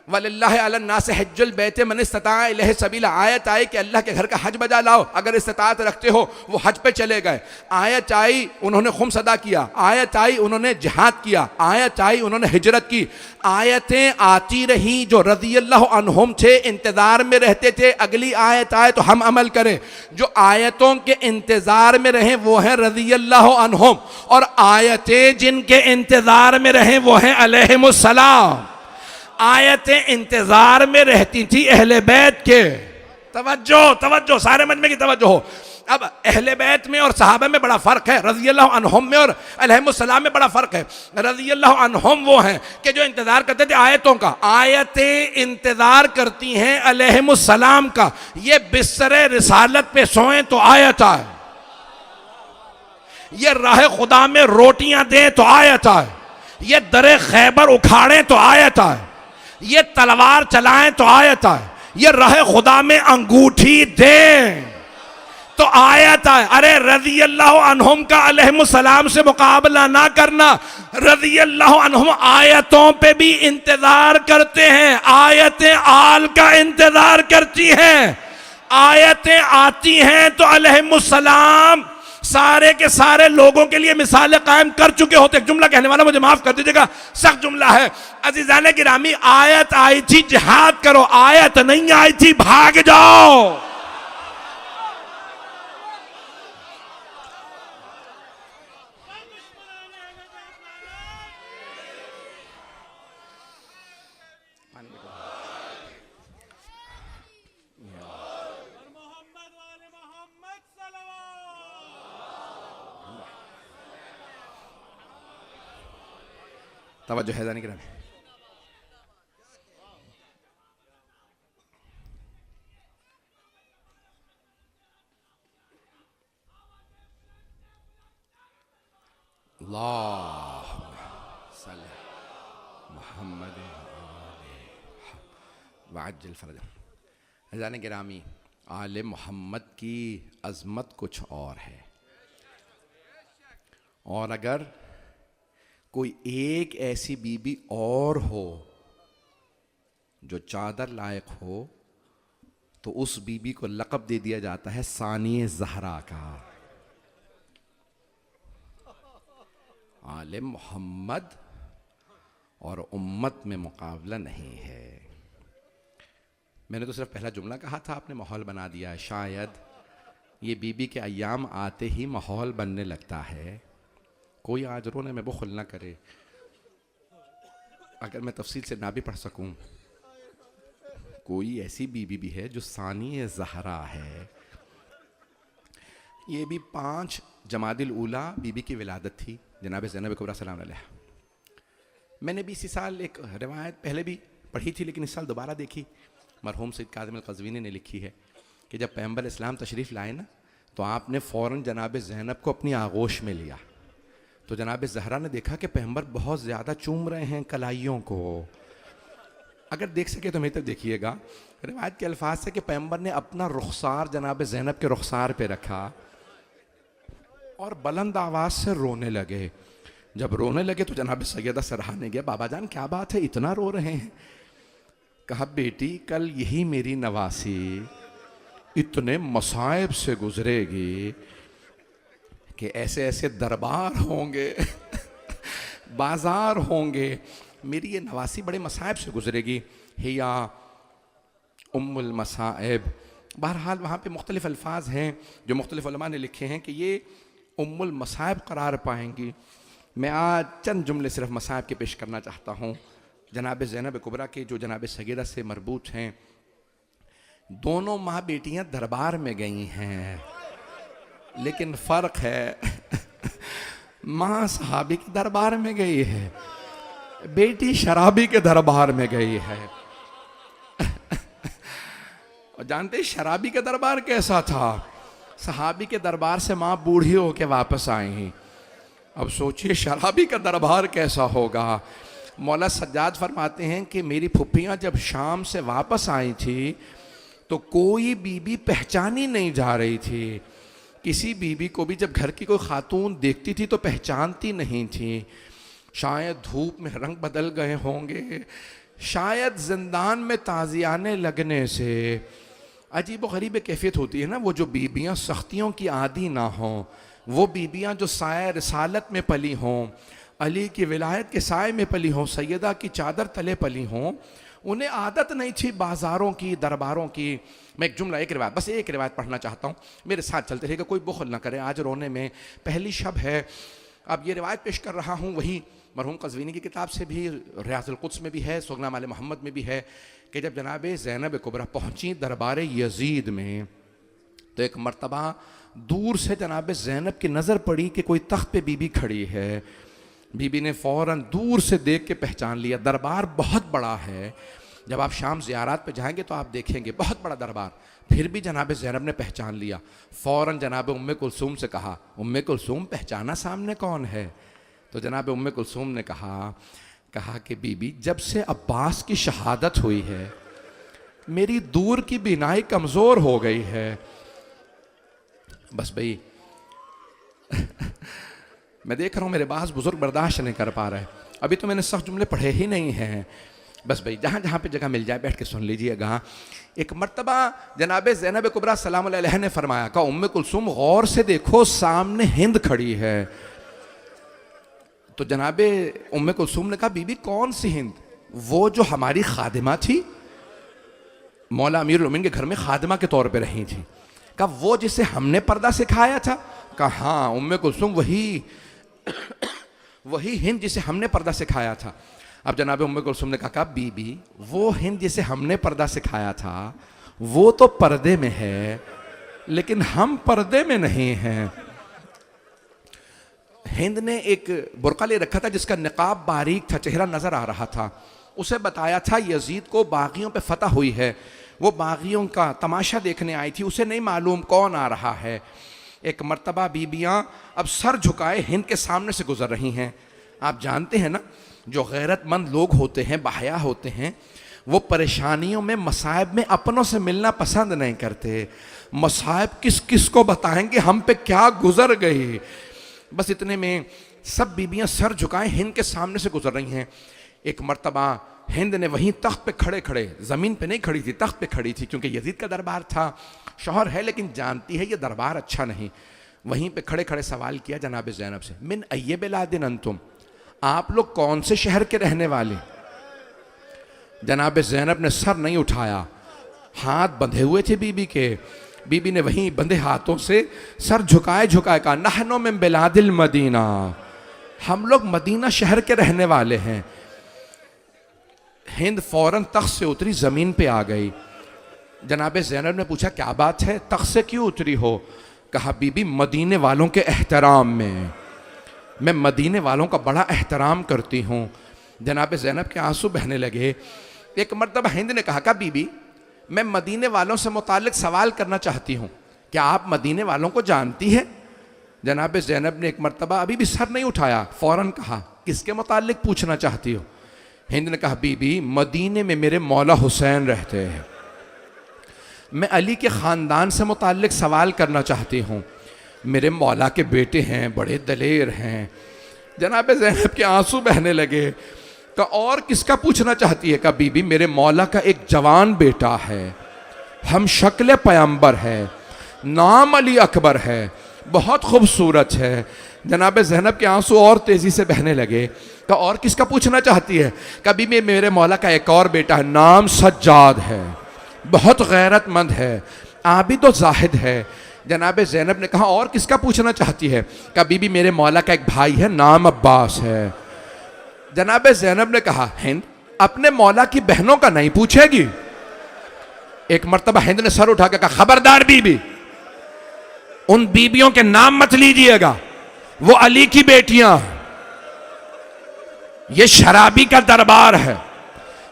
वलिल्लाहि अलन नास हज्जुल बैत मन इस्तताअ इलैहि सबीला, आयत आई कि अल्लाह के घर का हज बजा लाओ, अगर इस्तिताअत रखते हो वो हज पे चले गए। आयत आई उन्होंने खुम्स अदा किया। आयत आई उन्होंने जिहाद किया। आयत आई उन्होंने हिजरत की। आयतें आती रही, जो रज़ी अल्लाह अन्हुम थे इंतज़ार में रहते थे अगली आयत आए तो हम अमल करें। जो आयतों के इंतज़ार में रहें वो हैं रज़ी अल्लाह अन्हुम, और आयतें जिनके इंतज़ार में रहें वो हैं अलैहिमुस्सलाम। आयतें इंतजार में रहती थी अहले बैत के। तवज्जो तवज्जो, सारे मजमे की तवज्जो हो। अब अहले बैत में और सहाबा में बड़ा फ़र्क है, रज़ी अल्लाह अन्हुम में और अलैहिमुस्सलाम में बड़ा फ़र्क है। रज़ी अल्लाह अन्हुम वो हैं कि जो इंतज़ार करते थे आयतों का, आयतें इंतज़ार करती हैं अलैहिमुस्सलाम का। ये बिस्तरे रिसालत पे सोएं तो आयत आए, ये राह खुदा में रोटियां दें तो आयत आए, ये दरे खैबर उखाड़ें तो आयत आए, ये तलवार चलाएं तो आयत आए, ये राह खुदा में अंगूठी दें तो आयत आए। अरे रज़ी अल्लाह अन्हुम का अलैहिमुस्सलाम से मुकाबला ना करना। रज़ी अल्लाह अन्हुम आयतों पे भी इंतजार करते हैं, आयतें आल का इंतजार करती हैं। आयतें आती हैं तो अलैहिमुस्सलाम सारे के सारे लोगों के लिए मिसालें कायम कर चुके होते। एक जुमला कहने वाला मुझे माफ कर दीजिएगा, सख्त जुमला है। अजीजाने गिरामी, आयत आई थी जिहाद करो, आयत नहीं आई थी भाग जाओ। तवज्जो है जाने की रानी। अल्लाह मोहम्मद वाजिल फरज। जाने की रामी, आले मोहम्मद की अज़मत कुछ और है, और अगर कोई एक ऐसी बीबी और हो जो चादर लायक हो तो उस बीबी को लक़ब दे दिया जाता है सानिए ज़हरा का। आले मोहम्मद और उम्मत में मुकाबला नहीं है। मैंने तो सिर्फ पहला जुमला कहा था, आपने माहौल बना दिया। शायद ये बीबी के अय्याम आते ही माहौल बनने लगता है। कोई आज रोने में बुखल ना करे। अगर मैं तफसील से ना भी पढ़ सकूं कोई ऐसी बीबी भी है जो सानी ज़हरा है। ये भी 5 जमादिल ऊला बीबी की विलादत थी, जनाब ज़ैनब कुबरा सलाम अलैहा। मैंने भी इसी साल एक रिवायत पहले भी पढ़ी थी, लेकिन इस साल दोबारा देखी। मरहूम सैयद काज़िम अल-क़ज़वीनी ने लिखी है कि जब पैगंबर इस्लाम तशरीफ़ लाए ना, तो आपने फ़ौरन जनाब ज़ैनब को अपनी आगोश में लिया। तो जनाब ज़हरा ने देखा कि पैगंबर बहुत ज़्यादा चूम रहे हैं कलाइयों को। अगर देख सके तो मेरे तक देखिएगा, रिवायत के अल्फाज से कि पैगंबर ने अपना रुखसार जनाब ज़ैनब के रुखसार पे रखा और बुलंद आवाज़ से रोने लगे। जब रोने लगे तो जनाब सैयदा सराहने गया, बाबा जान क्या बात है, इतना रो रहे हैं? कहा, बेटी कल यही मेरी नवासी इतने मसाइब से गुजरेगी कि ऐसे ऐसे दरबार होंगे बाजार होंगे, मेरी ये नवासी बड़े मसाइब से गुजरेगी। हिया उम्मुल मसाइब। बहरहाल वहाँ पे मुख्तलिफ अल्फाज हैं जो मुख्तलिफ उलमा ने लिखे हैं कि ये उम्मुल मसाइब करार पाएंगी। मैं आज चंद जुमले सिर्फ मसाइब के पेश करना चाहता हूँ जनाब ज़ैनब कुबरा के, जो जनाब सगीरा से मरबूत हैं। दोनों माँ बेटियाँ दरबार में गई हैं, लेकिन फ़र्क है माँ सहाबी के दरबार में गई है, बेटी शराबी के दरबार में गई है। और जानते हैं शराबी के दरबार कैसा था? सहाबी के दरबार से माँ बूढ़ी होके वापस आई। अब सोचिए शराबी का दरबार कैसा होगा। मौला सज्जाद फरमाते हैं कि मेरी फुप्पियाँ जब शाम से वापस आई थी तो कोई बीबी पहचानी नहीं जा रही थी। किसी बीबी को भी जब घर की कोई खातून देखती थी तो पहचानती नहीं थी। शायद धूप में रंग बदल गए होंगे, शायद जिंदान में ताज़ियाने लगने से। अजीब व गरीब कैफियत होती है ना, वो जो बीबियाँ सख्तियों की आदी ना हों, वो बीबियाँ जो साया रिसालत में पली हों, अली की विलायत के साए में पली हों, सैयदा की चादर तले पली हों, उन्हें आदत नहीं थी बाज़ारों की, दरबारों की। मैं एक जुमला, एक रिवायत, बस एक रिवायत पढ़ना चाहता हूँ, मेरे साथ चलते रहेगा, कोई बुखल ना करे। आज रोने में पहली शब है। अब ये रिवायत पेश कर रहा हूँ वही मरहूम क़ज़वीनी की किताब से भी, रियाज़ुल क़ुद्स में भी है, सुगनाम आले मोहम्मद में भी है कि जब जनाब ज़ैनब कुबरा पहुँची दरबार यज़ीद में तो एक मर्तबा दूर से जनाब ज़ैनब की नज़र पड़ी कि कोई तख्त पे बीबी खड़ी है। बीबी ने फ़ौरन दूर से देख के पहचान लिया। दरबार बहुत बड़ा है, जब आप शाम ज़ियारत पे जाएंगे तो आप देखेंगे बहुत बड़ा दरबार। फिर भी जनाब ज़ैनब ने पहचान लिया। फ़ौरन जनाब उम्मे कुलसूम से कहा, उम्मे कुलसूम पहचाना सामने कौन है? तो जनाब उम्मे कुलसूम ने कहा कि बीबी जब से अब्बास की शहादत हुई है मेरी दूर की बीनाई कमज़ोर हो गई है। बस भाई मैं देख रहा हूँ मेरे बास बुजुर्ग बर्दाश्त नहीं कर पा रहे, अभी तो मैंने सख्त जुमले पढ़े ही नहीं हैं। बस भाई जहाँ जहाँ पे जगह मिल जाए बैठ के सुन लीजिएगा। एक मर्तबा जनाब ज़ैनब कुबरा सलाम अलैहा ने फरमाया, कहा उम्मे कुलसूम गौर से देखो सामने हिंद खड़ी है। तो जनाब उम्मे कुलसूम ने कहा, बीबी कौन सी हिंद? वो जो हमारी खादिमा थी, मौला अमीरुल मोमिनीन के घर में खादिमा के तौर पे रही थी। कहा वो जिसे हमने पर्दा सिखाया था? कहा हाँ उम्मे कुलसूम वही हिंद जिसे हमने पर्दा सिखाया था। अब जनाब उम्मे कुलसूम ने कहा बीबी वो हिंद जिसे हमने पर्दा सिखाया था वो तो पर्दे में है, लेकिन हम पर्दे में नहीं हैं। हिंद ने एक बुर्का ले रखा था जिसका निकाब बारीक था, चेहरा नजर आ रहा था। उसे बताया था यजीद को बागियों पे फतह हुई है, वो बागियों का तमाशा देखने आई थी, उसे नहीं मालूम कौन आ रहा है। एक मर्तबा बीबियाँ अब सर झुकाए हिंद के सामने से गुजर रही हैं। आप जानते हैं ना, जो गैरतमंद लोग होते हैं, बाहया होते हैं, वो परेशानियों में, मसाइब में अपनों से मिलना पसंद नहीं करते। मसाइब किस किस को बताएंगे, हम पे क्या गुजर गई। बस इतने में सब बीबियाँ सर झुकाए हिंद के सामने से गुजर रही हैं। एक मर्तबा हिंद ने वहीं तख्त पे खड़े खड़े, ज़मीन पे नहीं खड़ी थी, तख्त पे खड़ी थी, क्योंकि यजीद का दरबार था, शौहर है लेकिन जानती है ये दरबार अच्छा नहीं। वहीं पे खड़े खड़े सवाल किया जनाब ज़ैनब से, मिन अय्य बिलादिन अंतुम, आप लोग कौन से शहर के रहने वाले? जनाब ज़ैनब ने सर नहीं उठाया, हाथ बंधे हुए थे बीबी के। बीबी ने वहीं बंधे हाथों से सर झुकाए झुकाए कहा, नहनो मिन बिलादिल मदीना, हम लोग मदीना शहर के रहने वाले हैं। हिंद फौरन तख्त से उतरी, ज़मीन पे आ गई। जनाब ज़ैनब ने पूछा क्या बात है, तख्त से क्यों उतरी हो? कहा बीबी मदीने वालों के एहतराम में, मैं मदीने वालों का बड़ा एहतराम करती हूँ। जनाब ज़ैनब के आंसू बहने लगे। एक मरतबा हिंद ने कहा का बीबी मैं मदीने वालों से मुताल्लिक सवाल करना चाहती हूँ, क्या आप मदीने वालों को जानती है? जनाब ज़ैनब ने एक मरतबा अभी भी सर नहीं उठाया, फ़ौरन कहा किसके मुताल्लिक पूछना चाहती हो? हिंद ने कहा बीबी मदीने में मेरे मौला हुसैन रहते हैं, मैं अली के ख़ानदान से मुताल्लिक सवाल करना चाहती हूँ, मेरे मौला के बेटे हैं, बड़े दलेर हैं। जनाब ज़ैनब के आंसू बहने लगे। का और किसका पूछना चाहती है? का बीबी मेरे मौला का एक जवान बेटा है, हम शक्ल पैगंबर है, नाम अली अकबर है, बहुत खूबसूरत है। जनाब ज़ैनब के आंसू और तेज़ी से बहने लगे। का और किसका पूछना चाहती है? का बीबी मेरे मौला का एक और बेटा है, नाम सज्जाद है, बहुत गैरतमंद है, आबिद व ज़ाहिद है। जनाब ज़ैनब ने कहा और किसका पूछना चाहती है? का बीबी मेरे मौला का एक भाई है, नाम अब्बास है। जनाब ज़ैनब ने कहा हिंद अपने मौला की बहनों का नहीं पूछेगी? एक मर्तबा हिंद ने सर उठा के कहा खबरदार बीबी, उन बीबियों के नाम मत लीजिएगा, वो अली की बेटियां, ये शराबी का दरबार है,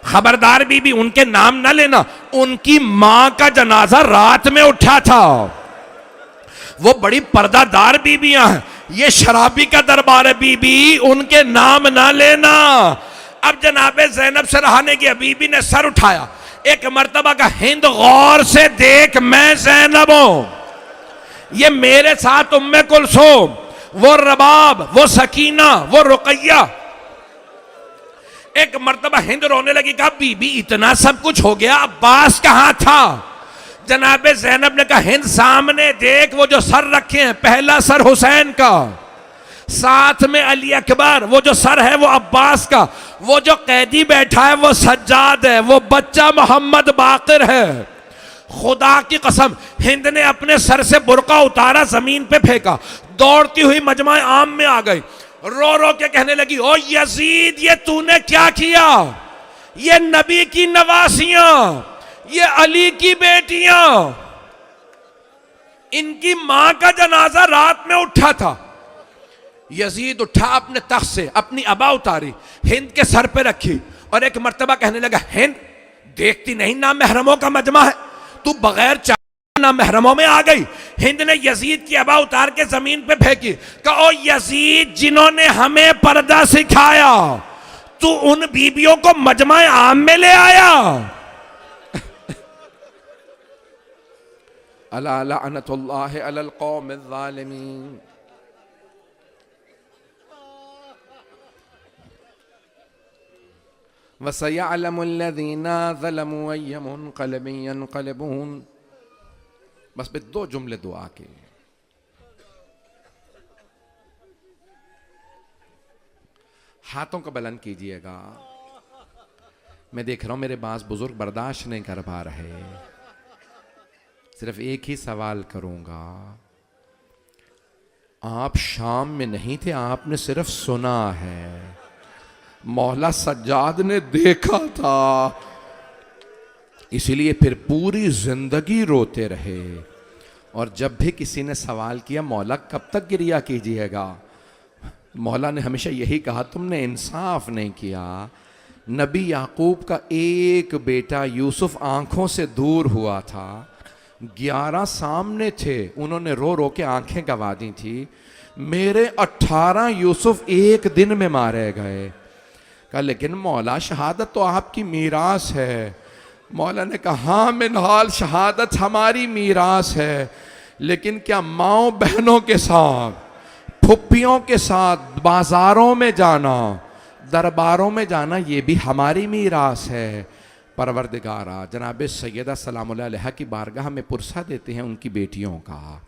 खबरदार बीबी उनके नाम ना लेना। उनकी मां का जनाजा रात में उठा था, वो बड़ी पर्दादार बीबियां हैं, ये शराबी का दरबार है, बीबी उनके नाम ना लेना। अब जनाबे ज़ैनब से रहा नहीं गया, बीबी ने सर उठाया। एक मर्तबा का हिंद गौर से देख, मैं ज़ैनब हूं, ये मेरे साथ उम्मे कुलसूम, वो रबाब, वो सकीना, वो रुकैया। एक मर्तबा हिंद रोने लगी। कहा बीबी इतना सब कुछ हो गया, अब्बास कहां था? जनाबे ज़ैनब ने कहा हिंद सामने देख, वो जो सर रखे हैं, पहला सर हुसैन का, साथ में अली अकबर, वो जो सर है वो अब्बास का, वो जो कैदी बैठा है वो सज्जाद है, वो बच्चा मोहम्मद बाकिर है। खुदा की कसम, हिंद ने अपने सर से बुर्का उतारा, जमीन पे फेंका, दौड़ती हुई मजमा आम में आ गई, रो रो के कहने लगी ओ यजीद ये तूने क्या किया? ये नबी की नवासियां, ये अली की बेटियां, इनकी मां का जनाजा रात में उठा था। यजीद उठा अपने तख्त से, अपनी अबा उतारी, हिंद के सर पे रखी और एक मर्तबा कहने लगा हिंद देखती नहीं ना महरमों का मजमा है, तू बगैर ना महरमों में आ गई। हिंद ने यजीद की अबा उतार के जमीन पे फेंकी। कहो यजीद जिन्होंने हमें पर्दा सिखाया, तू उन बीबियों को मजमा आम में ले आया। अला लअनतुल्लाहि अलल कौमिज़ ज़ालिमीन। वसयअलमुल्लज़ीना ज़लमू अय्य मुनक़लिबिन यनक़लिबून। बस बे 2 जुमले दुआ के। हाथों को बुलंद कीजिएगा। मैं देख रहा हूं मेरे बास बुजुर्ग बर्दाश्त नहीं कर पा रहे। सिर्फ एक ही सवाल करूंगा, आप शाम में नहीं थे, आपने सिर्फ सुना है, मौला सज्जाद ने देखा था, इसीलिए फिर पूरी जिंदगी रोते रहे। और जब भी किसी ने सवाल किया मौला कब तक गिरिया कीजिएगा, मौला ने हमेशा यही कहा तुमने इंसाफ नहीं किया। नबी याकूब का एक बेटा यूसुफ आंखों से दूर हुआ था, 11 सामने थे, उन्होंने रो रो के आंखें गंवा दी थी। मेरे 18 यूसुफ एक दिन में मारे गए। कहा लेकिन मौला शहादत तो आपकी मीरास है। मौला ने कहा हाँ मिनहाल शहादत हमारी मीरास है, लेकिन क्या माओ बहनों के साथ, फुप्पियों के साथ बाजारों में जाना, दरबारों में जाना, ये भी हमारी मीरास है। परवरदिगारा जनाब सैयदा सलामुल्लाह अलैहा की बारगाह में पुरसा देते हैं उनकी बेटियों का।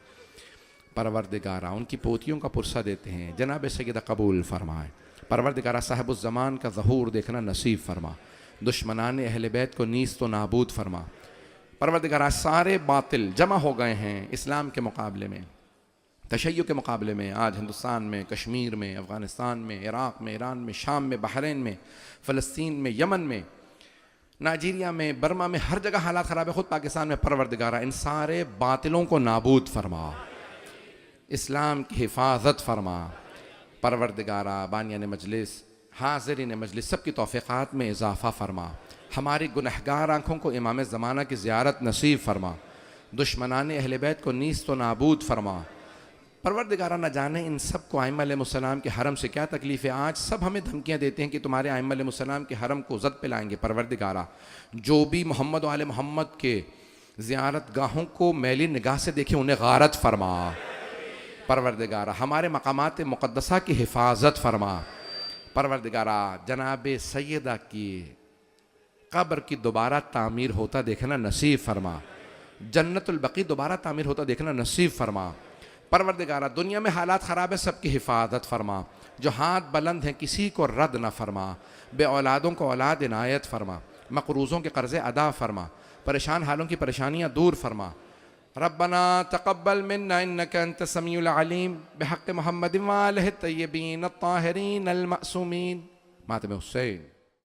परवरदिगारा उनकी पोतियों का पुरसा देते हैं। जनाब सैयदा कबूल फरमाए। परवरदिगारा साहिबुज़ ज़मान का ज़हूर देखना नसीब फरमा। दुश्मनान अहले बैत को नीस्त व नाबूद फरमा। परवरदिगारा सारे बातिल जमा हो गए हैं इस्लाम के मुकाबले में, तशय्युअ के मुकाबले में। आज हिंदुस्तान में, कश्मीर में, अफ़गानिस्तान में, इराक़ में, ईरान में, शाम में, बहरीन में, फ़लस्तीन में, यमन में नाइजीरिया में, बर्मा में, हर जगह हालात ख़राब है। ख़ुद पाकिस्तान में परवरदिगारा इन सारे बातिलों को नाबूद फरमा, इस्लाम की हिफाजत फरमा। परवरदिगारा बानियान मजलिस, हाज़रीन मजलिस सबकी तौफ़ीक़ात में इजाफ़ा फरमा। हमारी गुनहगार आँखों को इमाम ज़माना की ज़ियारत नसीब फरमा। दुश्मनान अहले बैत को नीस्त व नाबूद फरमा। परवरदिगारा न जाने इन सब को आइम्मा अलैहिस्सलाम के हरम से क्या तकलीफ़ है। आज सब हमें धमकियाँ देते हैं कि तुम्हारे आइम्मा अलैहिस्सलाम के हरम को ज़द पे लाएंगे। परवरदिगारा जो भी मोहम्मद व आले मोहम्मद के ज़ियारत गाहों को मैली निगाह से देखें उन्हें गारत फरमा। परवरदिगारा हमारे मकामात मुक़द्दसा की हिफाजत फरमा। परवरदिगारा जनाब सैयदा की कब्र की दोबारा तामीर होता देखना नसीब फरमा। जन्नतुल बकी दोबारा तामीर होता देखना नसीब फरमा। परवरदिगारा दुनिया में हालात ख़राब है, सबकी हिफाजत फरमा। जो हाथ बुलंद हैं किसी को रद्द न फरमा। बे औलादों को औलाद इनायत फरमा। मकरूज़ों के कर्ज़े अदा फरमा। परेशान हालों की परेशानियाँ दूर फरमा। रब्बना तक़ब्बल मिन्ना इन्नका अंत समीउल अलीम बिहक़्क़ि मुहम्मदिन व आलिहि तय्यबीन अत्ताहिरीन अल मअसूमीन। मातम हुसैन।